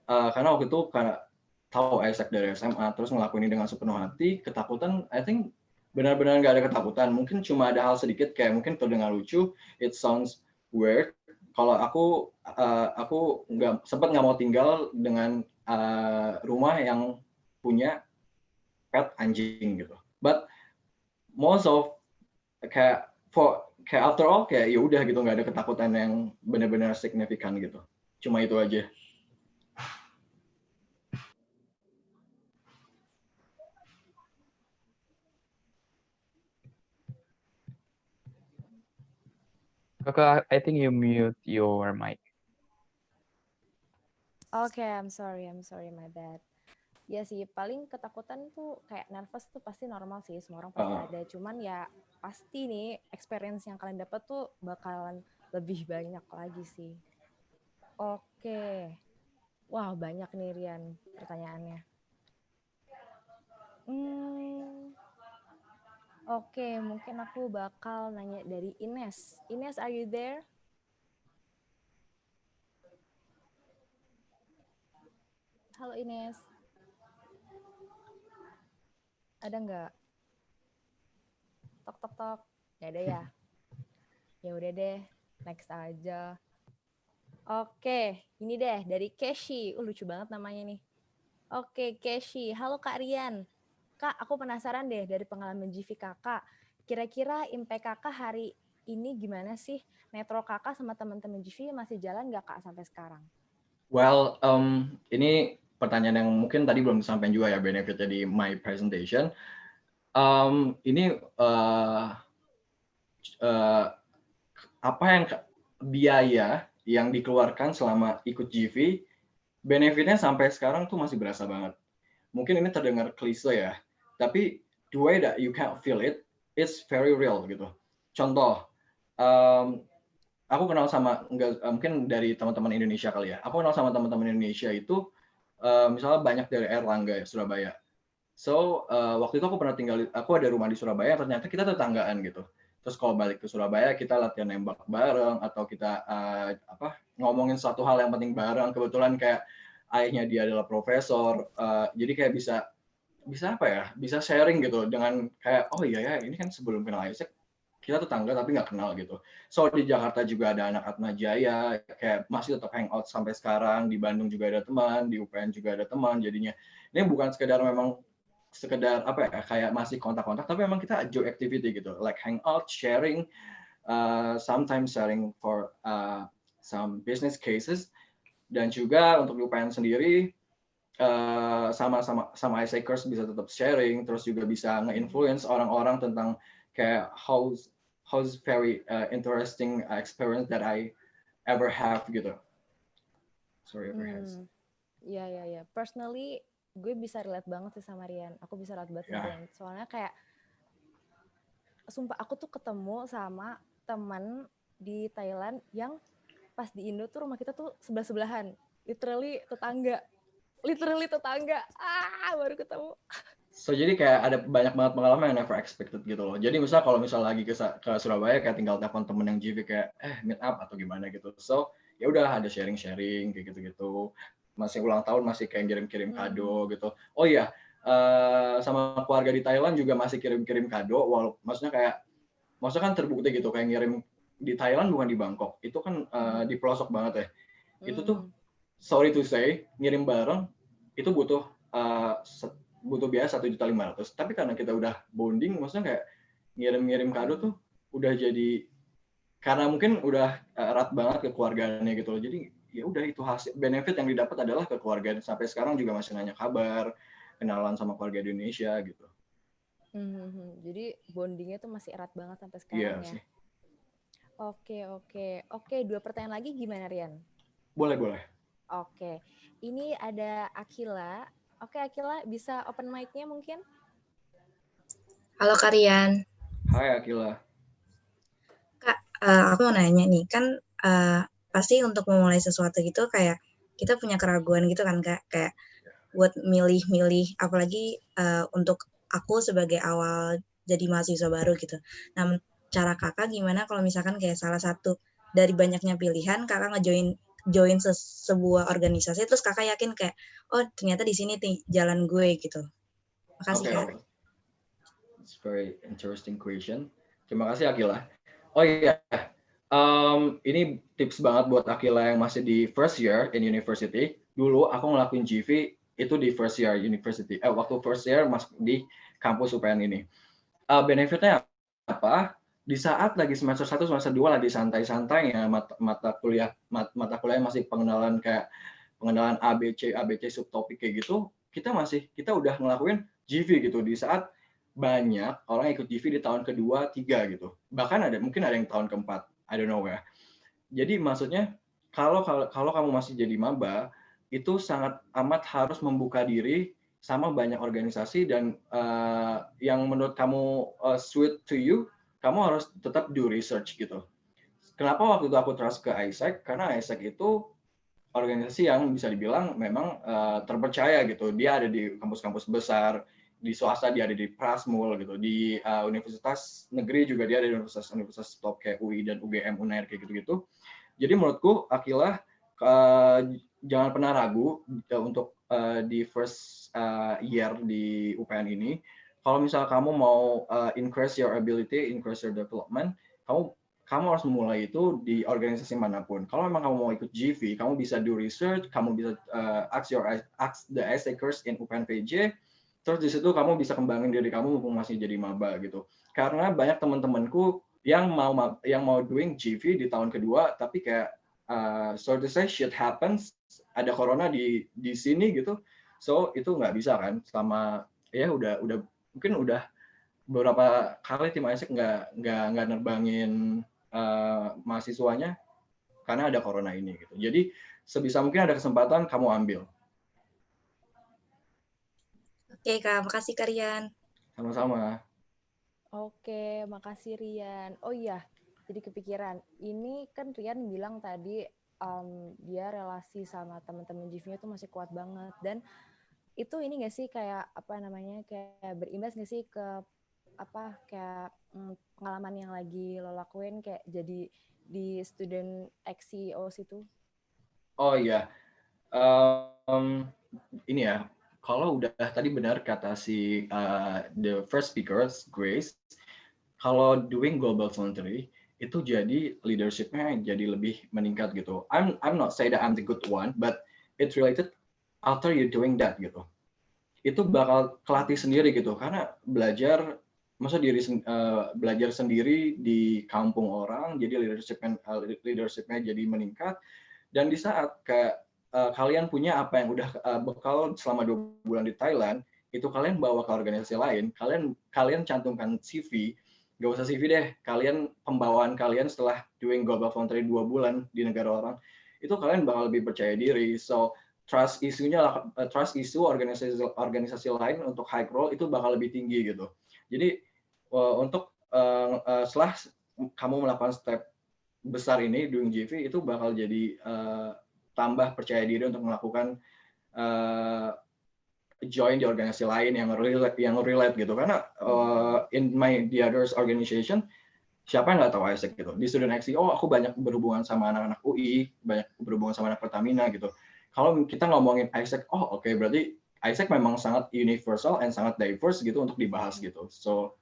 Karena waktu itu karena tahu Isaac dari SMA terus ngelakuin ini dengan sepenuh hati, ketakutan I think benar-benar nggak ada ketakutan. Mungkin cuma ada hal sedikit kayak mungkin terdengar lucu, it sounds weird. Kalau aku sempat nggak mau tinggal dengan rumah yang punya pet anjing gitu. But most of kayak after all kayak ya udah gitu, nggak ada ketakutan yang benar-benar signifikan gitu. Cuma itu aja. Kakak, I think you mute your mic. Oke, I'm sorry, my bad. Ya sih, paling ketakutan tuh kayak nervous tuh pasti normal sih, semua orang pasti ada. Cuman ya pasti nih experience yang kalian dapat tuh bakalan lebih banyak lagi sih. Oke. Wah, banyak nih Rian pertanyaannya. Oke, mungkin aku bakal nanya dari Ines. Ines, are you there? Halo Ines. Ada nggak? Tok. Nggak ada ya? Ya udah deh, next aja. Oke, ini deh dari Keshi. Lucu banget namanya nih. Oke, Keshi. Halo Kak Rian. Kak, aku penasaran deh dari pengalaman GV kakak. Kira-kira impact kakak hari ini gimana sih? Netro kakak sama teman-teman GV masih jalan nggak Kak sampai sekarang? Well, ini pertanyaan yang mungkin tadi belum disampaikan juga ya benefitnya di my presentation. Ini apa yang biaya yang dikeluarkan selama ikut GV, benefitnya sampai sekarang tuh masih berasa banget. Mungkin ini terdengar klise ya, tapi the way that you can feel it, it's very real gitu. Contoh, aku kenal sama mungkin dari teman-teman Indonesia kali ya. Aku kenal sama teman-teman Indonesia itu misalnya banyak dari Erlangga ya, Surabaya. So waktu itu aku ada rumah di Surabaya, ternyata kita tetanggaan gitu. Terus kalau balik ke Surabaya kita latihan nembak bareng atau kita ngomongin suatu hal yang penting bareng. Kebetulan kayak ayahnya dia adalah profesor, jadi kayak bisa apa ya? Bisa sharing gitu dengan kayak oh iya ya ini kan sebelum kenal Isaac kita tetangga tapi nggak kenal gitu. So di Jakarta juga ada anak Atma Jaya, kayak masih tetap hangout sampai sekarang. Di Bandung juga ada teman, di UPN juga ada teman. Jadinya ini bukan sekedar apa ya kayak masih kontak-kontak, tapi memang kita join activity gitu, like hangout, sharing, sometimes sharing for some business cases, dan juga untuk UPN sendiri sama Isaacers bisa tetap sharing, terus juga bisa nge-influence orang-orang tentang kayak how's very interesting experience that I ever have gitu. Sorry, ever has. Iya. Personally, gue bisa relate banget sih sama Rian. Aku bisa relate banget sama Rian. Soalnya kayak, sumpah aku tuh ketemu sama teman di Thailand yang pas di Indo tuh rumah kita tuh sebelah-sebelahan. Literally tetangga. Baru ketemu. So jadi kayak ada banyak banget pengalaman yang never expected gitu loh. Jadi misal kalau misal lagi ke Surabaya kayak tinggal telepon temen yang GV kayak meet up atau gimana gitu. So ya udah ada sharing-sharing kayak gitu-gitu. Masih ulang tahun masih kayak kirim-kirim kado gitu. Oh iya, sama keluarga di Thailand juga masih kirim-kirim kado. Maksudnya kan terbukti gitu kayak ngirim di Thailand bukan di Bangkok. Itu kan di pelosok banget ya. Itu tuh sorry to say ngirim bareng itu butuh biaya 1.500.000. Tapi karena kita udah bonding, maksudnya kayak ngirim kado tuh udah jadi karena mungkin udah erat banget ke keluarganya gitu loh. Jadi ya udah itu hasil benefit yang didapat adalah ke keluarga. Sampai sekarang juga masih nanya kabar, kenalan sama keluarga di Indonesia gitu. Jadi bondingnya tuh masih erat banget sampai Iya sekarang ya. sih. Oke, 2 pertanyaan lagi gimana Rian? Boleh. Oke, ini ada Akila. Oke, Akila bisa open mic-nya mungkin? Halo Karian. Hai Akila. Kak, aku mau nanya nih, kan pasti untuk memulai sesuatu gitu kayak kita punya keraguan gitu kan Kak, kayak buat milih-milih, apalagi untuk aku sebagai awal jadi mahasiswa baru gitu. Nah, cara kakak gimana kalau misalkan kayak salah satu dari banyaknya pilihan, kakak join sebuah organisasi, terus kakak yakin kayak, oh ternyata di sini nih jalan gue gitu. Makasih Kak. Okay. It's very interesting question. Terima kasih Akila. Oh iya, ini tips banget buat Akila yang masih di first year in university. Dulu aku ngelakuin GV itu di first year university. Waktu first year masuk di kampus UPN ini. Benefitnya apa? Di saat lagi semester 1, semester 2 lagi santai-santainya mata kuliah masih pengenalan ABC subtopik kayak gitu, kita udah ngelakuin GV gitu di saat banyak orang ikut GV di tahun kedua, 3 gitu. Bahkan mungkin ada yang tahun keempat, I don't know ya. Jadi maksudnya kalau kamu masih jadi maba, itu sangat amat harus membuka diri sama banyak organisasi dan yang menurut kamu suit to you, kamu harus tetap do research gitu. Kenapa waktu itu aku trust ke AIESEC? Karena AIESEC itu organisasi yang bisa dibilang memang terpercaya gitu. Dia ada di kampus-kampus besar, di swasta dia ada di Prasmul gitu, di universitas negeri juga dia ada di universitas top kayak UI dan UGM, UNAIR kayak gitu-gitu. Jadi menurutku Akila jangan pernah ragu untuk di first year di UPN ini. Kalau misalnya kamu mau increase your ability, increase your development, kamu harus mulai itu di organisasi manapun. Kalau memang kamu mau ikut GV, kamu bisa do research, kamu bisa ask the ISECers in UPN PJ, terus di situ kamu bisa kembangin diri kamu mumpung masih jadi maba gitu. Karena banyak teman-temanku yang mau doing GV di tahun kedua, tapi kayak so to say shit happens, ada corona di sini gitu, so itu nggak bisa kan selama ya udah mungkin udah beberapa kali tim AIESEC nggak nerbangin mahasiswanya karena ada corona ini gitu. Jadi sebisa mungkin ada kesempatan kamu ambil. Oke Kak, makasih Kak Rian. Sama-sama. Oke, makasih Rian. Oh iya, jadi kepikiran. Ini kan Rian bilang tadi dia relasi sama teman-teman GV-nya tuh masih kuat banget, dan itu ini nggak sih kayak kayak berimbas nggak sih ke pengalaman yang lagi lo lakuin kayak jadi di student XCOs itu? Oh iya, ini ya, kalau udah tadi benar kata si the first speaker Grace, kalau doing global voluntary itu jadi leadership-nya jadi lebih meningkat gitu. I'm not say that I'm the good one, but it's related after you doing that gitu. Itu bakal kelatih sendiri gitu, karena belajar sendiri di kampung orang, jadi leadershipnya jadi meningkat. Dan di saat kayak kalian punya apa yang udah bekal selama 2 bulan di Thailand, itu kalian bawa ke organisasi lain, kalian cantumkan CV, gak usah CV deh, pembawaan kalian setelah doing global voluntary 2 bulan di negara orang, itu kalian bakal lebih percaya diri. So trust issue organisasi lain untuk high role itu bakal lebih tinggi gitu. Jadi untuk setelah kamu melakukan step besar ini doing GV itu bakal jadi tambah percaya diri untuk melakukan join di organisasi lain yang relate gitu, karena in the others organization siapa yang nggak tahu Isaac gitu di student action. Oh, aku banyak berhubungan sama anak-anak UI, banyak berhubungan sama anak Pertamina gitu. Kalau kita ngomongin Isaac, oh oke, berarti Isaac memang sangat universal and sangat diverse gitu untuk dibahas gitu. So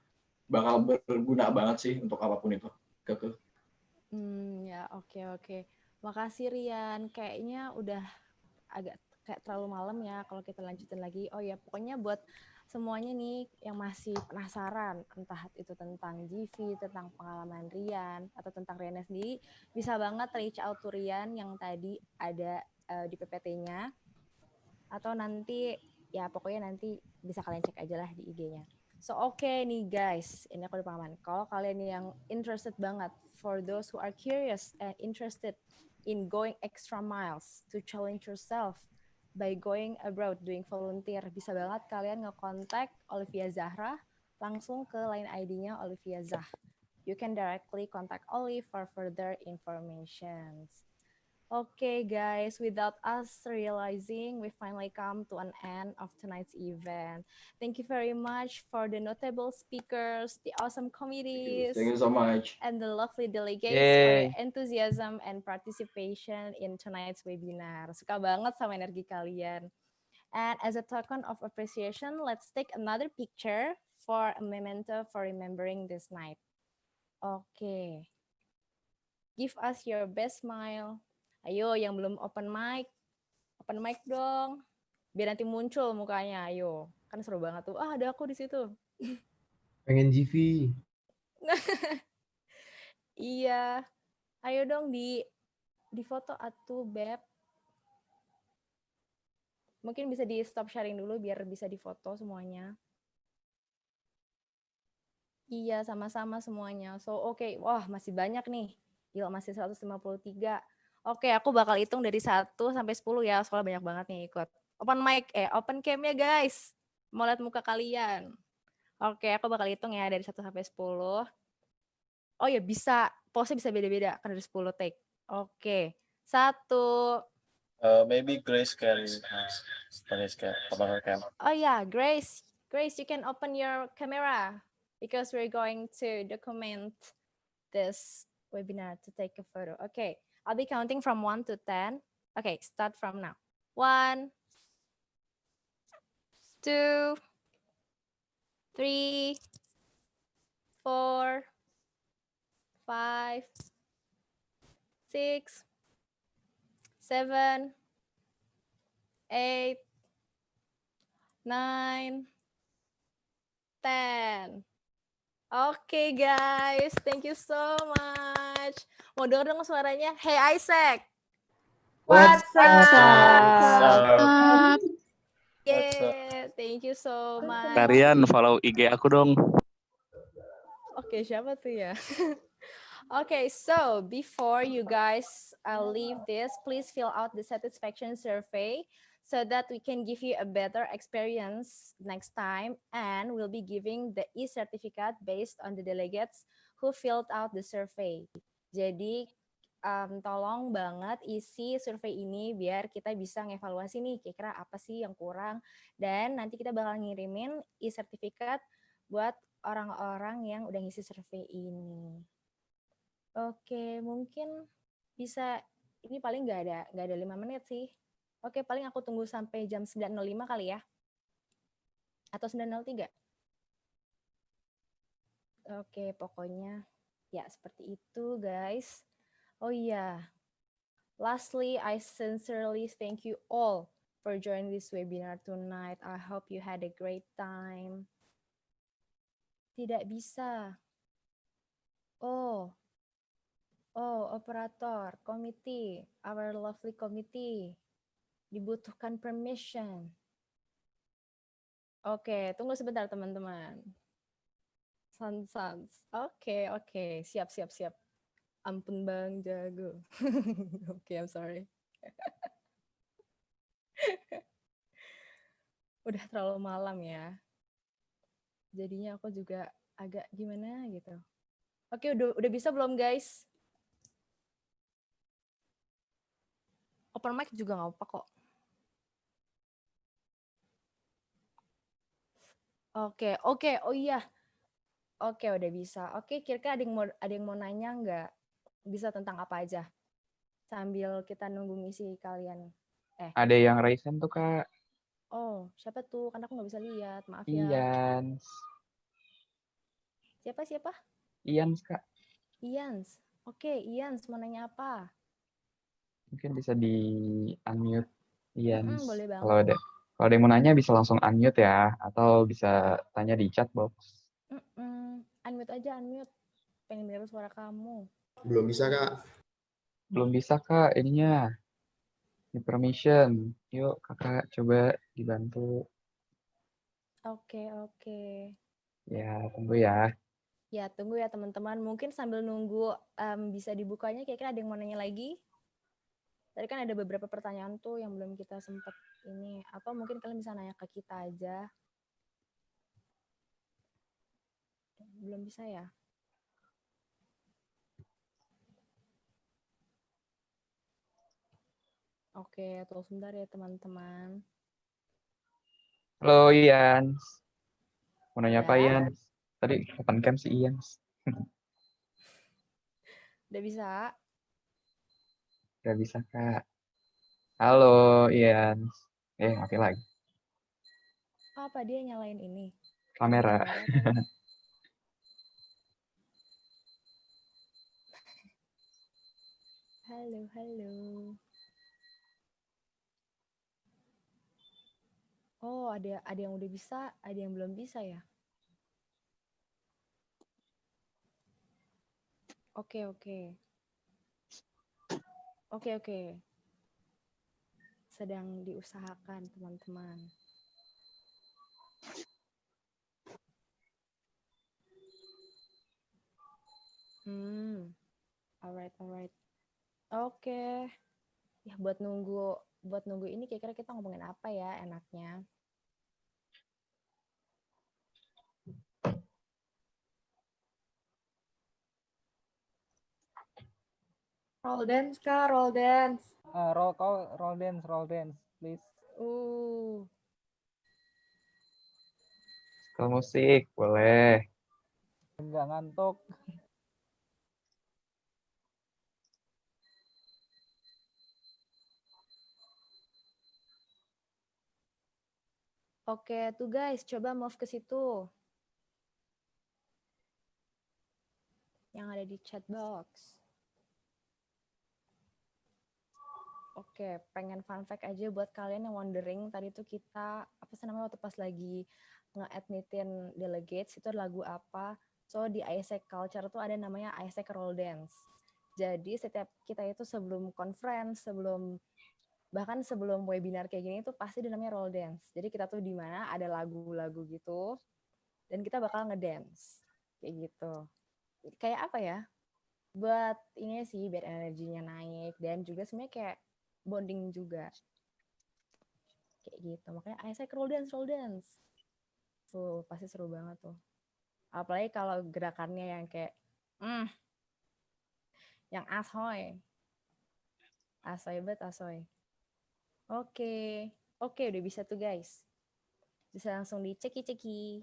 bakal berguna banget sih untuk apapun itu. Ya, oke. Makasih Rian. Kayaknya udah agak kayak terlalu malam ya kalau kita lanjutin lagi. Oh ya, pokoknya buat semuanya nih yang masih penasaran, entah itu tentang GV, tentang pengalaman Rian, atau tentang Rian sendiri, bisa banget reach out to Rian yang tadi ada di PPT-nya. Atau nanti, ya pokoknya nanti bisa kalian cek aja lah di IG-nya. So oke nih guys, ini aku udah pengalaman. Kalau kalian yang interested banget, for those who are curious and interested in going extra miles to challenge yourself by going abroad, doing volunteer, bisa banget kalian nge-contact Olivia Zahra langsung ke line ID-nya Olivia Zah. You can directly contact Olive for further information. Okay, guys, without us realizing, we finally come to an end of tonight's event. Thank you very much for the notable speakers, the awesome committees, Thank you so much, and the lovely delegates for your enthusiasm and participation in tonight's webinar. Suka banget sama energi kalian. And as a token of appreciation, let's take another picture for a memento for remembering this night. Okay. Give us your best smile. Ayo, yang belum open mic dong. Biar nanti muncul mukanya, ayo. Kan seru banget tuh. Ah, ada aku di situ. Pengen GV. Iya. Ayo dong di foto atuh, Beb. Mungkin bisa di stop sharing dulu biar bisa difoto semuanya. Iya, sama-sama semuanya. So, oke. Wah, masih banyak nih. Gila, masih 153. Oke, aku bakal hitung dari 1 sampai 10 ya, soalnya banyak banget nih ikut. Open cam-nya guys. Mau lihat muka kalian. Oke, aku bakal hitung ya dari 1 sampai 10. Oh ya, bisa. Pose bisa beda-beda, kan dari 10 take. Oke. 1. Maybe Grace can open her cam. Oh ya, Grace. Grace, you can open your camera because we're going to document this webinar to take a photo. Okay. I'll be counting from 1 to 10. Okay, start from now. 1, 2, 3, 4, 5, 6, 7, 8, 9, 10. Oke guys, thank you so much. Mau denger dong suaranya? Hey Isaac. What's up? Yeah, thank you so much. Kalian follow IG aku dong. Oke, siapa tuh ya? Okay, so before you guys leave this, please fill out the satisfaction survey so that we can give you a better experience next time, and we'll be giving the e-certificate based on the delegates who filled out the survey. Jadi tolong banget isi survei ini biar kita bisa ngevaluasi nih kira-kira apa sih yang kurang, dan nanti kita bakal ngirimin e-certificate buat orang-orang yang udah ngisi survei ini. Oke, mungkin bisa, ini paling nggak ada 5 menit sih. Oke, paling aku tunggu sampai jam 9.05 kali ya. Atau 9.03. Oke, pokoknya ya seperti itu guys. Oh iya. Lastly, I sincerely thank you all for joining this webinar tonight. I hope you had a great time. Tidak bisa. Oh, operator, committee, our lovely committee. Dibutuhkan permission. Oke, tunggu sebentar teman-teman. Sans. Oke. Siap. Ampun Bang Jago. Oke, I'm sorry. Udah terlalu malam ya. Jadinya aku juga agak gimana gitu. Oke, udah bisa belum guys? Open mic juga nggak apa kok. Oke. Oh iya. Oke, udah bisa. Oke, kira-kira ada yang mau nanya nggak? Bisa tentang apa aja? Sambil kita nunggu ngisi kalian. Ada yang raise hand tuh Kak. Oh, siapa tuh? Kan aku nggak bisa lihat. Maaf ya. Ians. Siapa? Ians Kak. Ians. Oke, Ians mau nanya apa? Mungkin bisa di unmute Ians. Boleh Kalau banget. ada yang mau nanya bisa langsung unmute ya, atau bisa tanya di chat box. Unmute aja, unmute. Pengen denger suara kamu. Belum bisa, Kak. Belum bisa Kak ininya. Di permission. Yuk Kakak coba dibantu. Oke. Ya, tunggu ya. Ya, tunggu ya teman-teman. Mungkin sambil nunggu bisa dibukanya, kira-kira ada yang mau nanya lagi? Tadi kan ada beberapa pertanyaan tuh yang belum kita sempat ini. Atau mungkin kalian bisa nanya ke kita aja. Belum bisa ya? Oke, tunggu sebentar ya teman-teman. Halo Ians. Mau nanya apa Udah? Ians? Tadi open cam si Ians. Udah bisa? Udah bisa Kak. Halo Ians. Mati lagi. Apa dia nyalain ini? Kamera. Halo. Oh, ada yang udah bisa, ada yang belum bisa ya? Oke. Sedang diusahakan, teman-teman. Alright. Oke. Ya, buat nunggu ini kira-kira kita ngomongin apa ya enaknya? Roll dance, Kak, roll dance. Roll dance, please. Kalau musik boleh. Enggak ngantuk. Oke, tuh guys, coba move ke situ. Yang ada di chat box. Oke, pengen fun fact aja buat kalian yang wondering, tadi tuh kita, apa sih namanya, waktu pas lagi nge-admitin delegates, itu lagu apa. So, di ISEC Culture tuh ada namanya ISEC Roll Dance. Jadi, setiap kita itu sebelum conference, bahkan sebelum webinar kayak gini tuh pasti namanya roll dance. Jadi kita tuh di mana ada lagu-lagu gitu, dan kita bakal ngedance. Kayak gitu. Kayak apa ya? Buat ini sih, biar energinya naik, dan juga sebenarnya kayak bonding juga. Kayak gitu. Makanya ISEC roll dance. Tuh, pasti seru banget tuh. Apalagi kalau gerakannya yang kayak yang asoy. Asoy. Oke, udah bisa tuh guys. Bisa langsung diceki-ceki.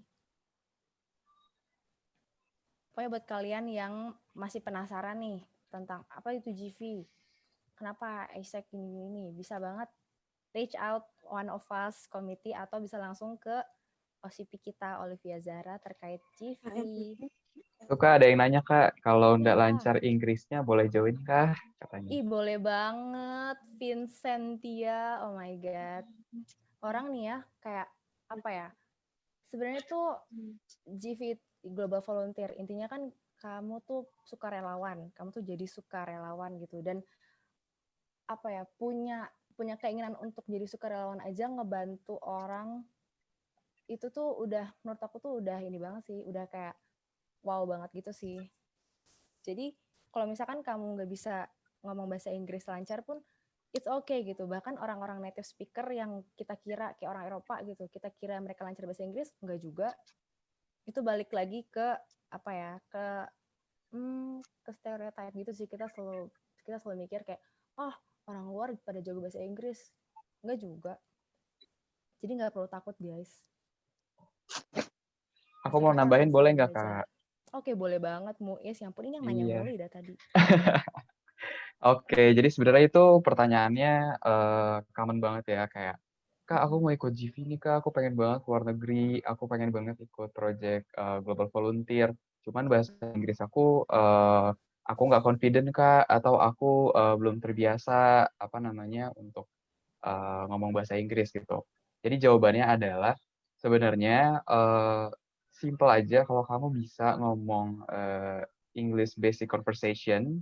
Pokoknya buat kalian yang masih penasaran nih tentang apa itu GV, kenapa ISEC ini, bisa banget reach out one of us committee atau bisa langsung ke OCP kita Olivia Zara terkait GV. Tuh Kak, ada yang nanya Kak, kalau nggak lancar Inggrisnya boleh join Kak? Katanya. Ih, boleh banget, Vincentia, oh my god. Orang nih ya, kayak apa ya, sebenarnya tuh GV Global Volunteer, intinya kan kamu tuh sukarelawan, kamu tuh jadi sukarelawan gitu, dan apa ya, punya keinginan untuk jadi sukarelawan aja ngebantu orang, itu tuh udah, menurut aku tuh udah ini banget sih, udah kayak wow banget gitu sih. Jadi kalau misalkan kamu nggak bisa ngomong bahasa Inggris lancar pun it's okay gitu. Bahkan orang-orang native speaker yang kita kira kayak orang Eropa gitu, kita kira mereka lancar bahasa Inggris, enggak juga. Itu balik lagi ke apa ya, ke stereotype gitu sih. Kita selalu mikir kayak, oh orang luar pada jago bahasa Inggris. Enggak juga. Jadi nggak perlu takut, guys. Aku Pasti mau kita nambahin langsung boleh nggak, belajar. Kak? Oke, boleh banget, Muis. Yang penting yang nanya Iya. mulu ya tadi. Oke, jadi sebenarnya itu pertanyaannya common banget ya, kayak, Kak, aku mau ikut GV nih, Kak, aku pengen banget keluar negeri, aku pengen banget ikut project Global Volunteer, cuman bahasa Inggris aku nggak confident, Kak, atau aku belum terbiasa, apa namanya, untuk ngomong bahasa Inggris gitu. Jadi jawabannya adalah, sebenarnya simple aja kalau kamu bisa ngomong English basic conversation,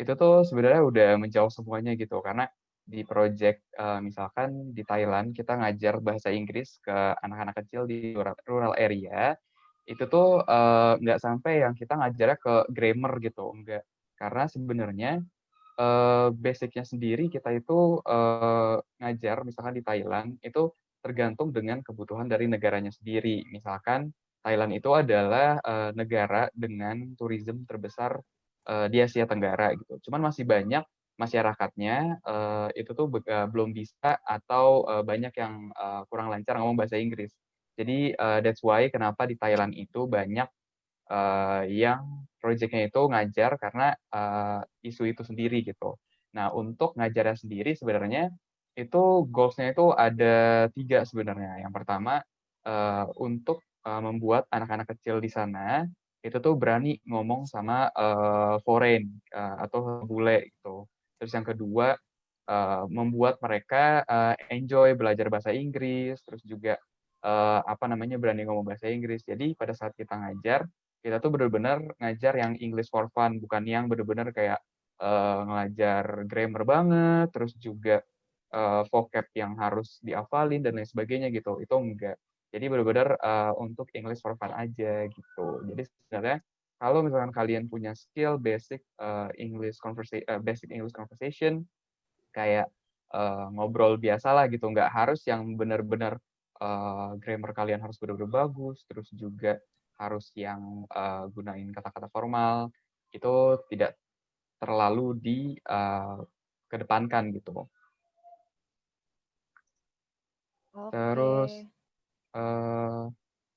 itu tuh sebenarnya udah menjawab semuanya gitu. Karena di project misalkan di Thailand kita ngajar bahasa Inggris ke anak-anak kecil di rural area, itu tuh nggak sampai yang kita ngajarnya ke grammar gitu, enggak. Karena sebenarnya basic-nya sendiri kita itu ngajar misalkan di Thailand, itu tergantung dengan kebutuhan dari negaranya sendiri. Misalkan Thailand itu adalah negara dengan tourism terbesar di Asia Tenggara gitu. Cuman masih banyak masyarakatnya itu tuh belum bisa atau banyak yang kurang lancar ngomong bahasa Inggris. Jadi that's why kenapa di Thailand itu banyak yang project-nya itu ngajar karena isu itu sendiri gitu. Nah, untuk ngajarnya sendiri sebenarnya itu goals-nya itu ada 3 sebenarnya. Yang pertama untuk membuat anak-anak kecil di sana itu tuh berani ngomong sama foreign atau bule gitu. Terus yang kedua membuat mereka enjoy belajar bahasa Inggris, terus juga apa namanya berani ngomong bahasa Inggris. Jadi pada saat kita ngajar, kita tuh benar-benar ngajar yang English for fun, bukan yang benar-benar kayak ngajar grammar banget, terus juga vocab yang harus dihafalin dan lain sebagainya gitu. Itu enggak. Jadi benar-benar untuk English for fun aja gitu. Jadi sebenarnya kalau misalkan kalian punya skill basic basic English conversation kayak ngobrol biasa lah gitu, nggak harus yang benar-benar grammar kalian harus benar-benar bagus, terus juga harus yang gunain kata-kata formal, itu tidak terlalu kedepankan gitu. Terus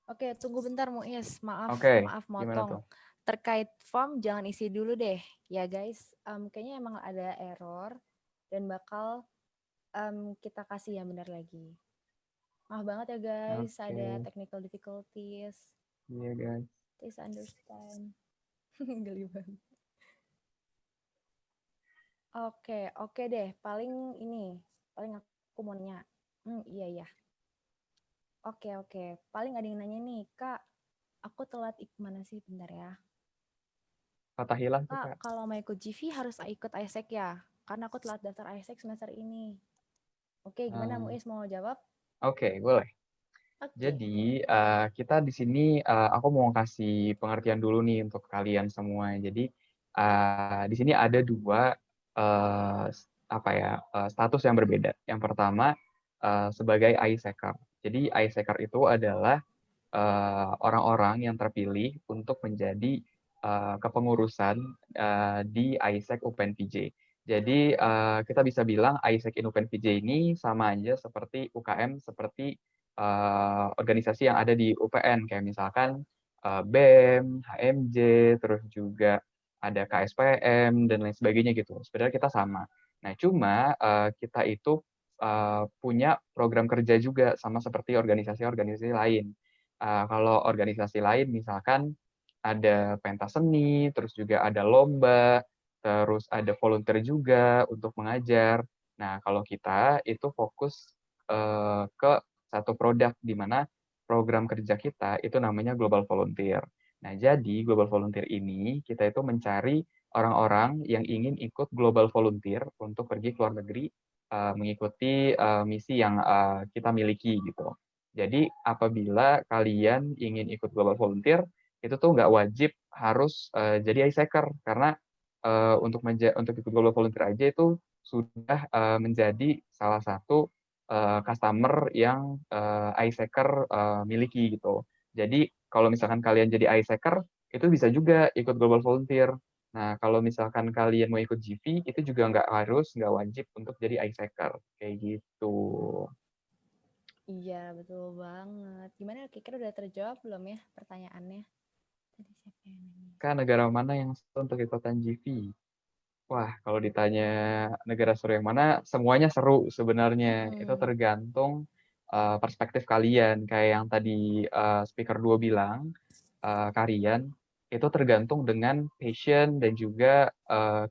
Oke, tunggu bentar Muis. Maaf gimana motong. tuh? Terkait form jangan isi dulu deh ya guys. Kayaknya emang ada error dan bakal kita kasih yang benar lagi. Maaf banget ya guys, ada technical difficulties. Iya guys. Please understand. Geli banget. Oke deh. Paling aku mau nanya. Iya. Oke. Paling ada yang nanya nih, Kak. Aku telat mana sih? Bentar ya. Patah hilang tuh, Kak, Kak. kalau mau ikut GV harus ikut ISEC ya? Karena aku telat daftar ISEC semester ini. Oke, gimana Muis mau jawab? Oke, boleh. Jadi kita di sini aku mau kasih pengertian dulu nih untuk kalian semua. Jadi di sini ada 2 status yang berbeda. Yang pertama sebagai ISECer. Jadi ISECer itu adalah orang-orang yang terpilih untuk menjadi kepengurusan di ISEC UPN-PJ. Jadi kita bisa bilang ISEC in UPN-PJ ini sama aja seperti UKM, seperti organisasi yang ada di UPN, kayak misalkan BEM, HMJ, terus juga ada KSPM, dan lain sebagainya gitu. Sebenarnya kita sama. Nah, cuma kita itu punya program kerja juga, sama seperti organisasi-organisasi lain. Kalau organisasi lain misalkan ada pentas seni, terus juga ada lomba, terus ada volunteer juga untuk mengajar. Nah, kalau kita itu fokus ke satu produk di mana program kerja kita itu namanya Global Volunteer. Nah, jadi Global Volunteer ini kita itu mencari orang-orang yang ingin ikut Global Volunteer untuk pergi ke luar negeri mengikuti misi yang kita miliki gitu. Jadi apabila kalian ingin ikut Global Volunteer, itu tuh nggak wajib harus jadi ISECer, karena untuk ikut Global Volunteer aja itu sudah menjadi salah satu customer yang ISECer miliki gitu. Jadi kalau misalkan kalian jadi ISECer, itu bisa juga ikut Global Volunteer. Nah, kalau misalkan kalian mau ikut GV, itu juga nggak wajib untuk jadi ISECer, kayak gitu. Iya, betul banget. Gimana kira-kira udah terjawab belum ya pertanyaannya? Tadi siapa yang nanya? Kan negara mana yang seru untuk ikutan GV? Wah, kalau ditanya negara seru yang mana, semuanya seru sebenarnya. Itu tergantung perspektif kalian. Kayak yang tadi speaker 2 bilang, Karian, itu tergantung dengan passion dan juga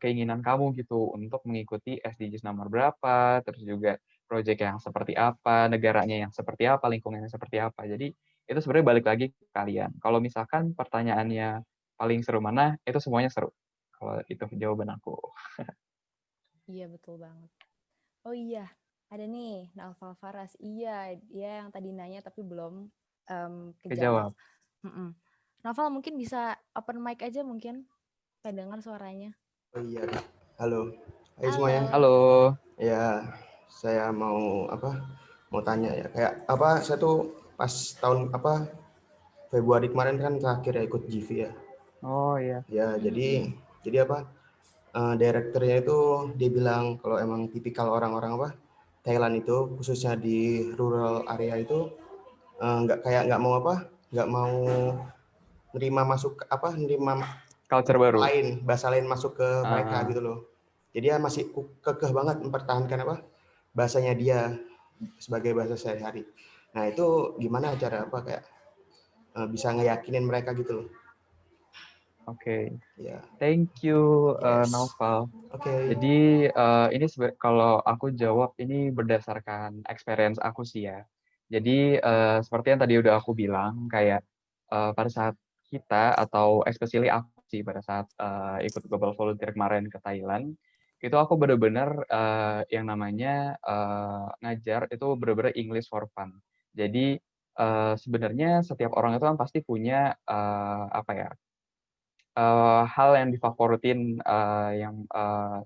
keinginan kamu gitu untuk mengikuti SDGs nomor berapa, terus juga proyek yang seperti apa, negaranya yang seperti apa, lingkungannya seperti apa. Jadi itu sebenarnya balik lagi ke kalian. Kalau misalkan pertanyaannya paling seru mana, itu semuanya seru. Kalau itu jawaban aku. Iya, betul banget. Oh iya, ada nih Naufal Faras. Iya, dia yang tadi nanya tapi belum kejawab. Kejawab. Naufal mungkin bisa open mic aja mungkin, pengen dengar suaranya. Oh iya, halo. Hai Halo. semuanya. Halo. Ya, saya mau mau tanya ya. Kayak saya tuh pas tahun Februari kemarin kan terakhir ya ikut GV ya. Oh iya. Ya, jadi direkturnya itu dia bilang kalau emang tipikal orang-orang Thailand itu khususnya di rural area itu nggak mau nerima culture baru, bahasa lain masuk ke mereka gitu loh. Jadi dia masih kekeh banget mempertahankan bahasanya dia sebagai bahasa sehari-hari. Nah itu gimana cara kayak bisa ngeyakinin mereka gitu loh. Oke. Ya. Thank you Naufal. Jadi ini kalau aku jawab ini berdasarkan experience aku sih ya. Jadi seperti yang tadi udah aku bilang kayak pada saat kita atau especially aku sih pada saat ikut Global Volunteer kemarin ke Thailand, itu aku benar-benar yang namanya ngajar itu benar-benar English for fun. Jadi sebenarnya setiap orang itu kan pasti punya hal yang difavoritin yang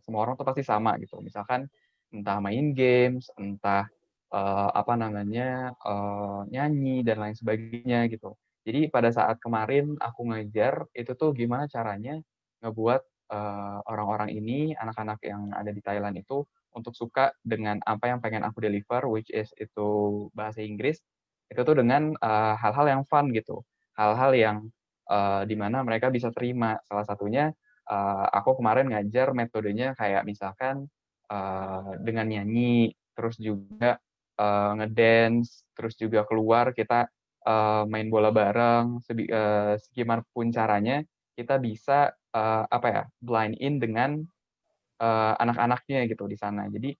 semua orang tuh pasti sama gitu. Misalkan entah main games, entah nyanyi dan lain sebagainya gitu. Jadi pada saat kemarin aku ngajar itu tuh gimana caranya ngebuat orang-orang ini, anak-anak yang ada di Thailand itu untuk suka dengan apa yang pengen aku deliver, which is itu bahasa Inggris, itu tuh dengan hal-hal yang fun gitu, hal-hal yang di mana mereka bisa terima. Salah satunya aku kemarin ngajar metodenya kayak misalkan dengan nyanyi, terus juga ngedance, terus juga keluar kita main bola bareng, segimanapun caranya kita bisa blind in dengan anak-anaknya gitu di sana. Jadi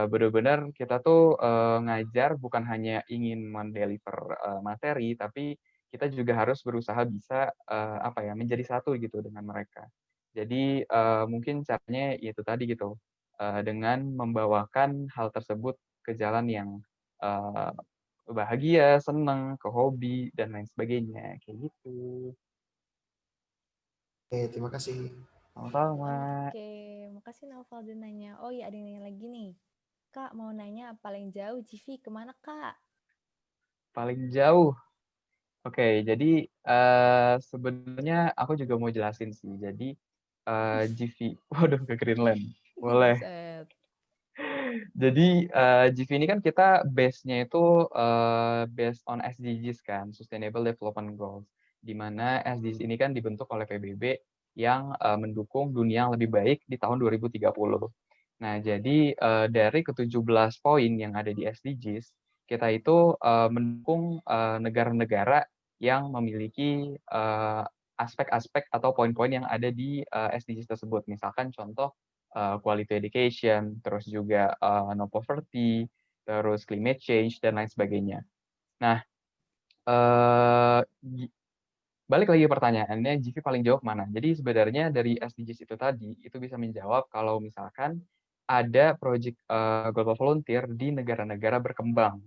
benar-benar kita tuh ngajar bukan hanya ingin mendeliver materi, tapi kita juga harus berusaha bisa menjadi satu gitu dengan mereka. Jadi mungkin caranya itu tadi gitu, dengan membawakan hal tersebut ke jalan yang bahagia, senang, ke hobi dan lain sebagainya, kayak gitu. Oke, terima kasih. Sama-sama. Oke, makasih Naufal udah nanya. Oh iya, ada yang nanya lagi nih. Kak, mau nanya paling jauh GV kemana, Kak? Paling jauh? Oke, jadi sebenarnya aku juga mau jelasin sih. Jadi GV, waduh ke Greenland, boleh. Jadi GV ini kan kita base-nya itu based on SDGs kan, Sustainable Development Goals, di mana SDGs ini kan dibentuk oleh PBB yang mendukung dunia yang lebih baik di tahun 2030. Nah, jadi dari ke-17 poin yang ada di SDGs, kita itu mendukung negara-negara yang memiliki aspek-aspek atau poin-poin yang ada di SDGs tersebut. Misalkan contoh quality education, terus juga no poverty, terus climate change, dan lain sebagainya. Nah, balik lagi pertanyaannya, GV paling jauh mana? Jadi sebenarnya dari SDGs itu tadi, itu bisa menjawab kalau misalkan ada project Global Volunteer di negara-negara berkembang.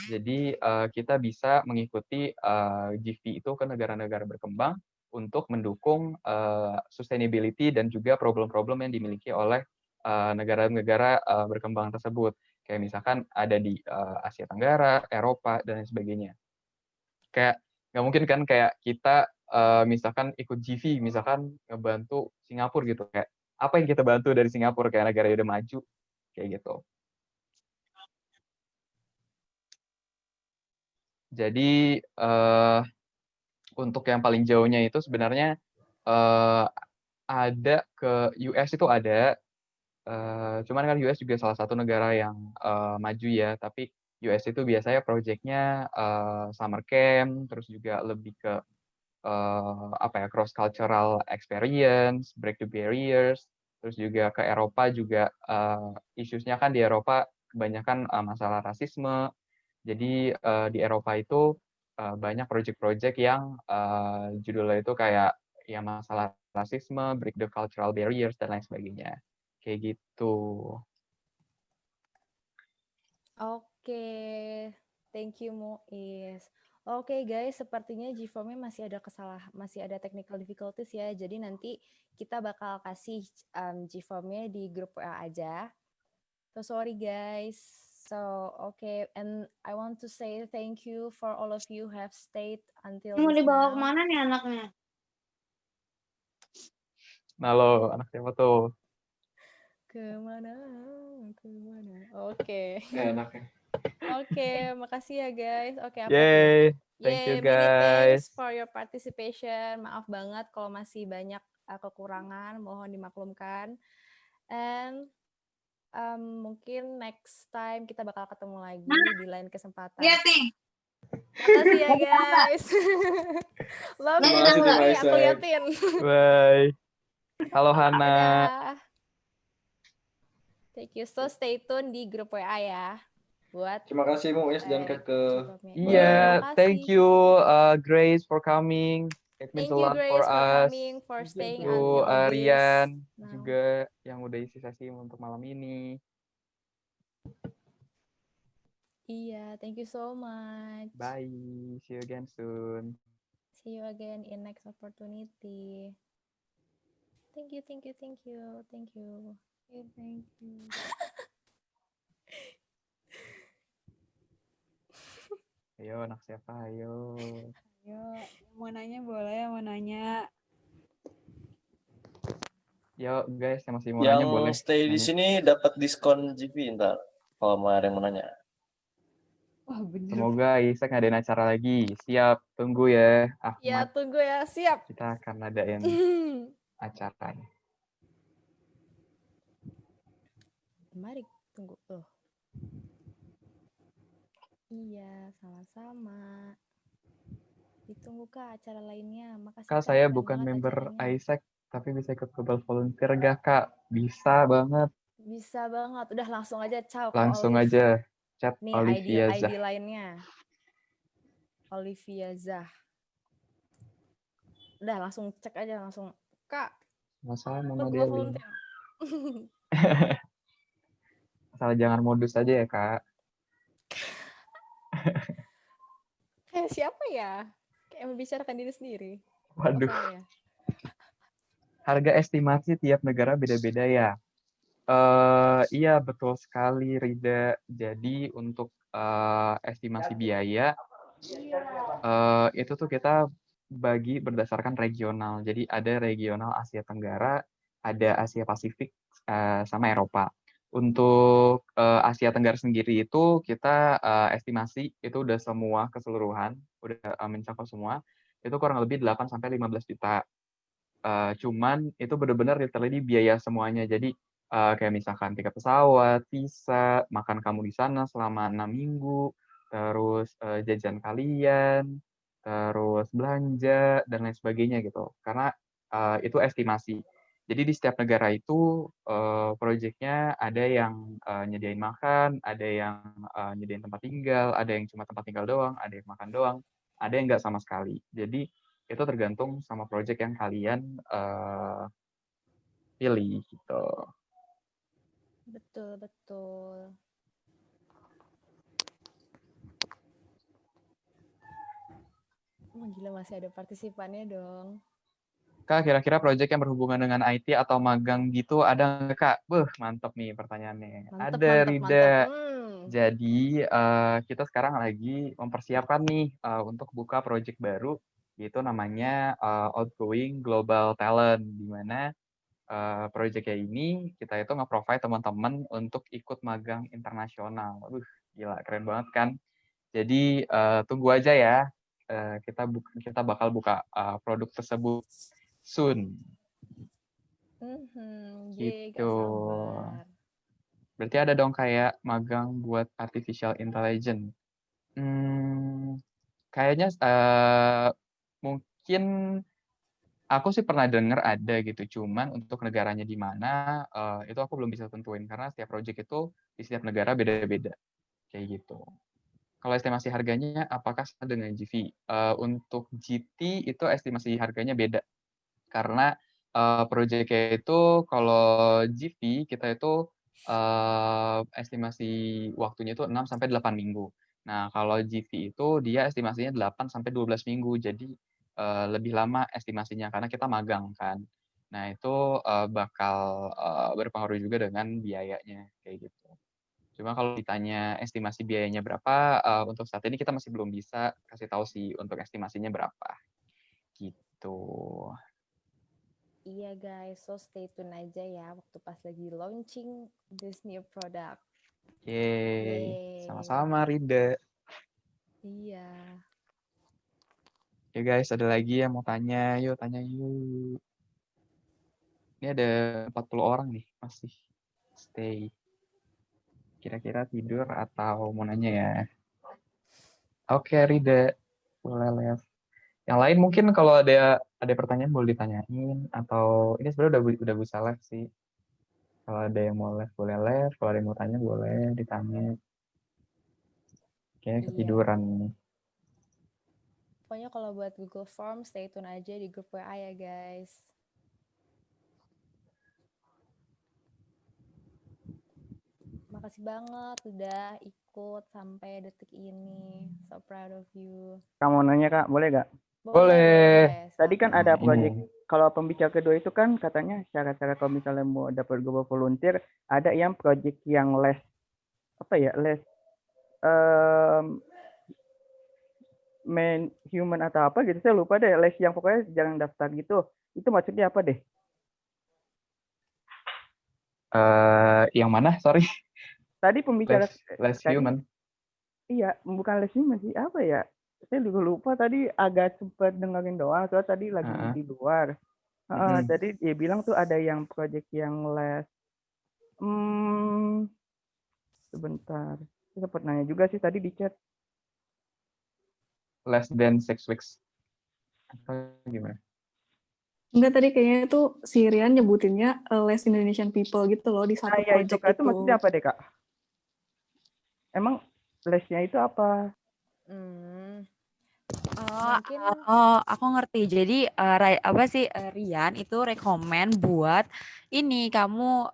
Jadi kita bisa mengikuti GV itu ke negara-negara berkembang untuk mendukung sustainability dan juga problem-problem yang dimiliki oleh negara-negara berkembang tersebut. Kayak misalkan ada di Asia Tenggara, Eropa, dan lain sebagainya. Kayak nggak mungkin kan kayak kita misalkan ikut GV, misalkan ngebantu Singapura gitu, kayak apa yang kita bantu dari Singapura kayak negara yang udah maju kayak gitu. Jadi untuk yang paling jauhnya itu sebenarnya ada ke US itu ada, cuman kan US juga salah satu negara yang maju ya, tapi US itu biasanya project-nya summer camp, terus juga lebih ke apa ya, cross cultural experience, break the barriers, terus juga ke Eropa juga isu-nya kan di Eropa kebanyakan masalah rasisme. Jadi di Eropa itu banyak project-project yang judulnya itu kayak ya masalah rasisme, break the cultural barriers dan lain sebagainya. Kayak gitu. Oke, thank you Muiz. Oke guys, sepertinya G-Formnya masih ada technical difficulties ya. Jadi nanti kita bakal kasih G-Formnya di grup WA aja. So sorry guys. So okay, and I want to say thank you for all of you who have stayed until Mau this dibawa now. kemana nih anaknya? Nah lo, anak siapa tuh? Kemana? Oke. Enaknya. Oke, makasih ya guys. Oke, apa Yay, tuh? thank you Many thanks guys. for your participation. Maaf banget kalau masih banyak kekurangan, mohon dimaklumkan. And mungkin next time kita bakal ketemu lagi di lain kesempatan. Lihat nih. Makasih ya guys. Love you. Aku liatin. Bye. Halo Hana. Dadah. Thank you. So stay tune di grup WA ya. Buat Terima kasih Muiz dan Keke. Iya, thank you Grace for coming. It means Thank a you lot Grace for for us. coming, for staying Thank you until Rian this. juga yang udah isi sesi untuk malam ini. Iya, thank you so much. Bye, see you again soon. See you again in next opportunity. Thank you, thank you, thank you, thank you. Thank you. Ayo, anak siapa? Ayo. Ayo, mau nanya boleh, mau nanya. Yo guys, yang masih mau nanya boleh. Yang stay di sini dapat diskon GP ntar kalau mau ada yang mau nanya. Wah, bener. Semoga Isaac ngadain acara lagi. Siap, tunggu ya Ahmad. Ya, tunggu ya, siap. Kita akan ngadain acaranya. Mari tunggu. Iya, sama-sama. Ditunggu Kak acara lainnya. Makasih Kak, saya bukan member Isaac, tapi bisa ikut Global Volunteer gak Kak? Bisa banget. Bisa banget. Udah langsung aja ciao ke Langsung Olive. aja chat Nih Olivia ID Zah. lainnya. Olivia Zah. Udah langsung cek aja langsung. Kak. Masalah Mama Global Deli. Volunteer. Asal jangan modus aja ya Kak. Kayak siapa ya? Kayak membicarakan diri sendiri. Waduh. Ya? Harga estimasi tiap negara beda-beda ya. Iya betul sekali Rida. Jadi untuk estimasi biaya itu tuh kita bagi berdasarkan regional. Jadi ada regional Asia Tenggara, ada Asia Pasifik, sama Eropa. Untuk Asia Tenggara sendiri itu kita estimasi itu udah semua keseluruhan, udah mencakup semua, itu kurang lebih 8-15 juta. Cuman itu benar-benar literally biaya semuanya. Jadi kayak misalkan tiket pesawat, visa, makan kamu di sana selama 6 minggu, terus jajan kalian, terus belanja, dan lain sebagainya gitu. Karena itu estimasi. Jadi di setiap negara itu proyeknya ada yang nyediain makan, ada yang nyediain tempat tinggal, ada yang cuma tempat tinggal doang, ada yang makan doang, ada yang nggak sama sekali. Jadi itu tergantung sama proyek yang kalian pilih gitu. Betul, betul. Oh, gila masih ada partisipannya dong. Kak, kira-kira proyek yang berhubungan dengan IT atau magang gitu ada nggak Kak? Mantep nih pertanyaannya. Ada, Rida. Jadi kita sekarang lagi mempersiapkan nih untuk buka proyek baru Yaitu namanya Outgoing Global Talent, di mana proyeknya ini kita itu nge-provide teman-teman untuk ikut magang internasional. Gila, keren banget kan? Jadi tunggu aja ya, kita bakal buka produk tersebut soon. Gak Gitu. sabar. Berarti ada dong kayak magang buat artificial intelligence. Kayaknya mungkin aku sih pernah dengar ada gitu, cuman untuk negaranya di mana itu aku belum bisa tentuin karena setiap project itu di setiap negara beda-beda kayak gitu. Kalau estimasi harganya apakah sama dengan GV? Untuk GT itu estimasi harganya beda karena project-nya itu kalau GV kita itu estimasi waktunya itu 6 sampai 8 minggu. Nah, kalau GV itu dia estimasinya 8 sampai 12 minggu. Jadi lebih lama estimasinya karena kita magang kan. Nah, itu bakal berpengaruh juga dengan biayanya kayak gitu. Cuma kalau ditanya estimasi biayanya berapa, untuk saat ini kita masih belum bisa kasih tahu sih untuk estimasinya berapa. Gitu. Iya guys, so stay tune aja ya waktu pas lagi launching this new product. Yeay. Sama-sama Rida. Iya. Oke guys, ada lagi yang mau tanya. Yuk, tanya yuk. Ini ada 40 orang nih, masih stay. Kira-kira tidur atau mau nanya ya? Oke, Rida. Boleh left. Yang lain mungkin kalau ada pertanyaan boleh ditanyain atau ini sebenarnya udah bisa live sih. Kalau ada yang mau live boleh live, kalau ada yang mau tanya boleh ditanya. Kayaknya ketiduran nih. Pokoknya kalau buat Google Form stay tune aja di grup WA ya guys. Makasih banget udah ikut sampai detik ini. So proud of you. Kamu nanya Kak, boleh gak? Boleh. Tadi kan ada project, kalau pembicara kedua itu kan katanya syarat-syarat kalau misalnya mau dapat global volunteer, ada yang project yang less, less human atau apa gitu, saya lupa deh, less yang pokoknya jarang daftar gitu. Itu maksudnya apa deh? Yang mana? Sorry. Tadi pembicara less human. Iya, bukan less human sih, apa ya? Saya juga lupa tadi, agak sempat dengerin doang, soalnya tadi lagi di luar. Jadi dia bilang tuh ada yang project yang less. Sebentar, saya sempat nanya juga sih tadi di chat. Less than 6 weeks. Atau gimana? Enggak, tadi kayaknya itu si Rian nyebutinnya less Indonesian people gitu loh di satu project itu maksudnya apa deh Kak? Emang less-nya itu apa? Aku ngerti. Jadi Rian itu rekomen buat ini kamu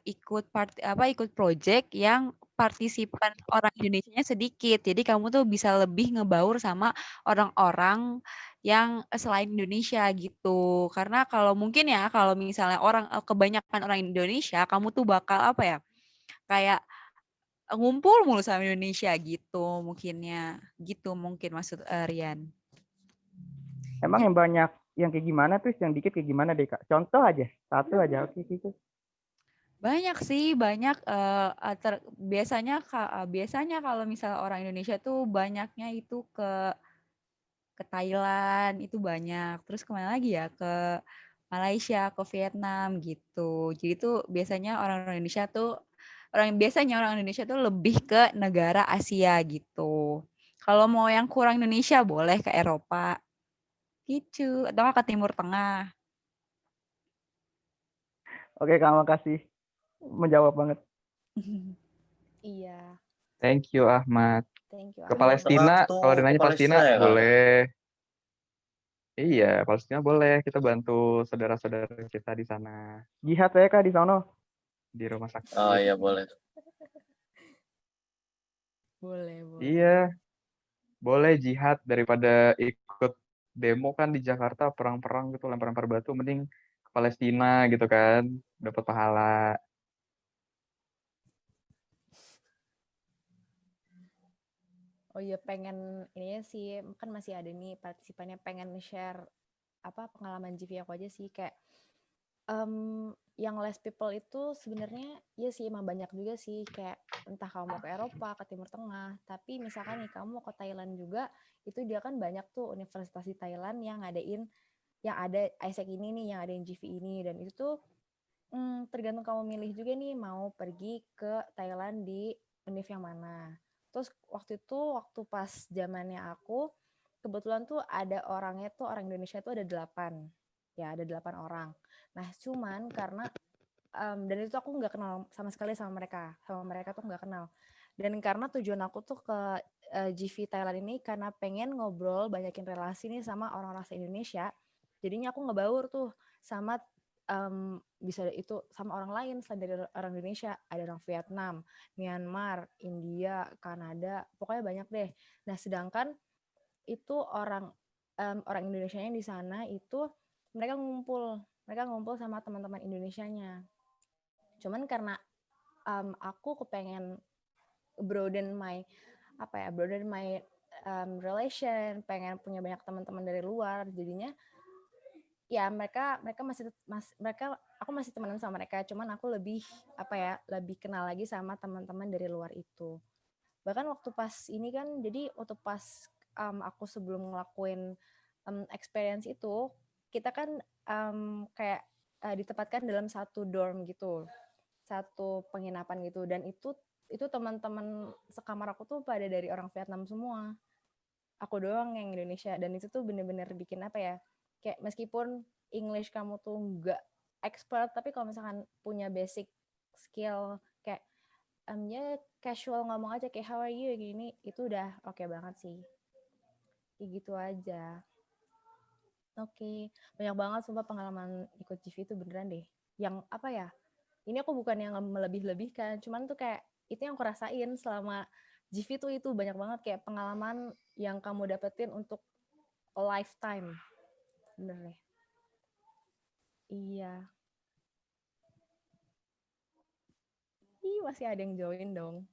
ikut project yang partisipan orang Indonesianya sedikit. Jadi kamu tuh bisa lebih ngebaur sama orang-orang yang selain Indonesia gitu. Karena kalau mungkin ya kalau misalnya kebanyakan orang Indonesia, kamu tuh bakal kayak ngumpul mulu sama Indonesia gitu mungkin maksud Rian. Emang yang banyak yang kayak gimana terus yang dikit kayak gimana deh Kak? Contoh aja, satu aja oke gitu. Banyak sih, biasanya kalau misalnya orang Indonesia tuh banyaknya itu ke Thailand itu banyak, terus kemana lagi ya, ke Malaysia, ke Vietnam gitu. Jadi tuh biasanya orang Indonesia tuh lebih ke negara Asia gitu. Kalau mau yang kurang Indonesia boleh ke Eropa gitu, atau ke Timur Tengah. Oke Kak, makasih. Menjawab banget. Iya. Thank you Ahmad. Thank you. Ke Palestina, kalau ada nanya Palestina ya, boleh. Iya, Palestina boleh. Kita bantu saudara-saudara kita di sana. Jihad saya Kak di sana. Di rumah sakit. Oh iya boleh. Boleh. Iya. Boleh jihad daripada ikut demo kan di Jakarta perang-perang gitu, lempar-lempar batu, mending ke Palestina gitu kan, dapat pahala. Oh iya, pengen ini sih, kan masih ada nih partisipannya pengen share apa pengalaman GV aku aja sih, kayak yang less people itu sebenarnya ya sih emang banyak juga sih, kayak entah kamu mau ke Eropa, ke Timur Tengah, tapi misalkan nih kamu mau ke Thailand juga, itu dia kan banyak tuh universitas di Thailand yang ngadain, yang ada ISEC ini nih, yang ada GV ini, dan itu tuh tergantung kamu milih juga nih mau pergi ke Thailand di univ yang mana. Terus waktu pas zamannya aku, kebetulan tuh ada orangnya tuh orang Indonesia tuh ada 8. Ya, ada 8 orang. Nah, cuman karena dan itu aku nggak kenal sama sekali sama mereka tuh nggak kenal. Dan karena tujuan aku tuh ke GV Thailand ini karena pengen ngobrol, banyakin relasi nih sama orang-orang se-Indonesia. Jadinya aku ngebaur tuh sama bisa itu sama orang lain selain dari orang Indonesia, ada orang Vietnam, Myanmar, India, Kanada, pokoknya banyak deh. Nah, sedangkan itu orang Indonesianya di sana itu mereka ngumpul sama teman-teman Indonesianya. Cuman karena aku kepengen broaden my relation, pengen punya banyak teman-teman dari luar, jadinya ya aku masih temenan sama mereka, cuman aku lebih kenal lagi sama teman-teman dari luar itu. Bahkan waktu pas ini kan, jadi waktu pas aku sebelum ngelakuin experience itu, kita kan kayak ditempatkan dalam satu dorm gitu, satu penginapan gitu, dan itu teman-teman sekamar aku tuh pada dari orang Vietnam semua, aku doang yang Indonesia. Dan itu tuh bener-bener bikin kayak meskipun English kamu tuh nggak expert, tapi kalau misalkan punya basic skill kayak ya casual ngomong aja kayak how are you gini, itu udah oke banget sih. Kayak gitu aja. Oke. Banyak banget sumpah pengalaman ikut GV itu beneran deh. Yang ini aku bukan yang melebih-lebihkan, cuman tuh kayak itu yang aku rasain selama GV tuh, itu banyak banget kayak pengalaman yang kamu dapetin untuk a lifetime. Bener deh. Iya. Masih ada yang join dong.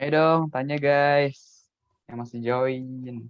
Ayo dong, tanya guys yang masih join.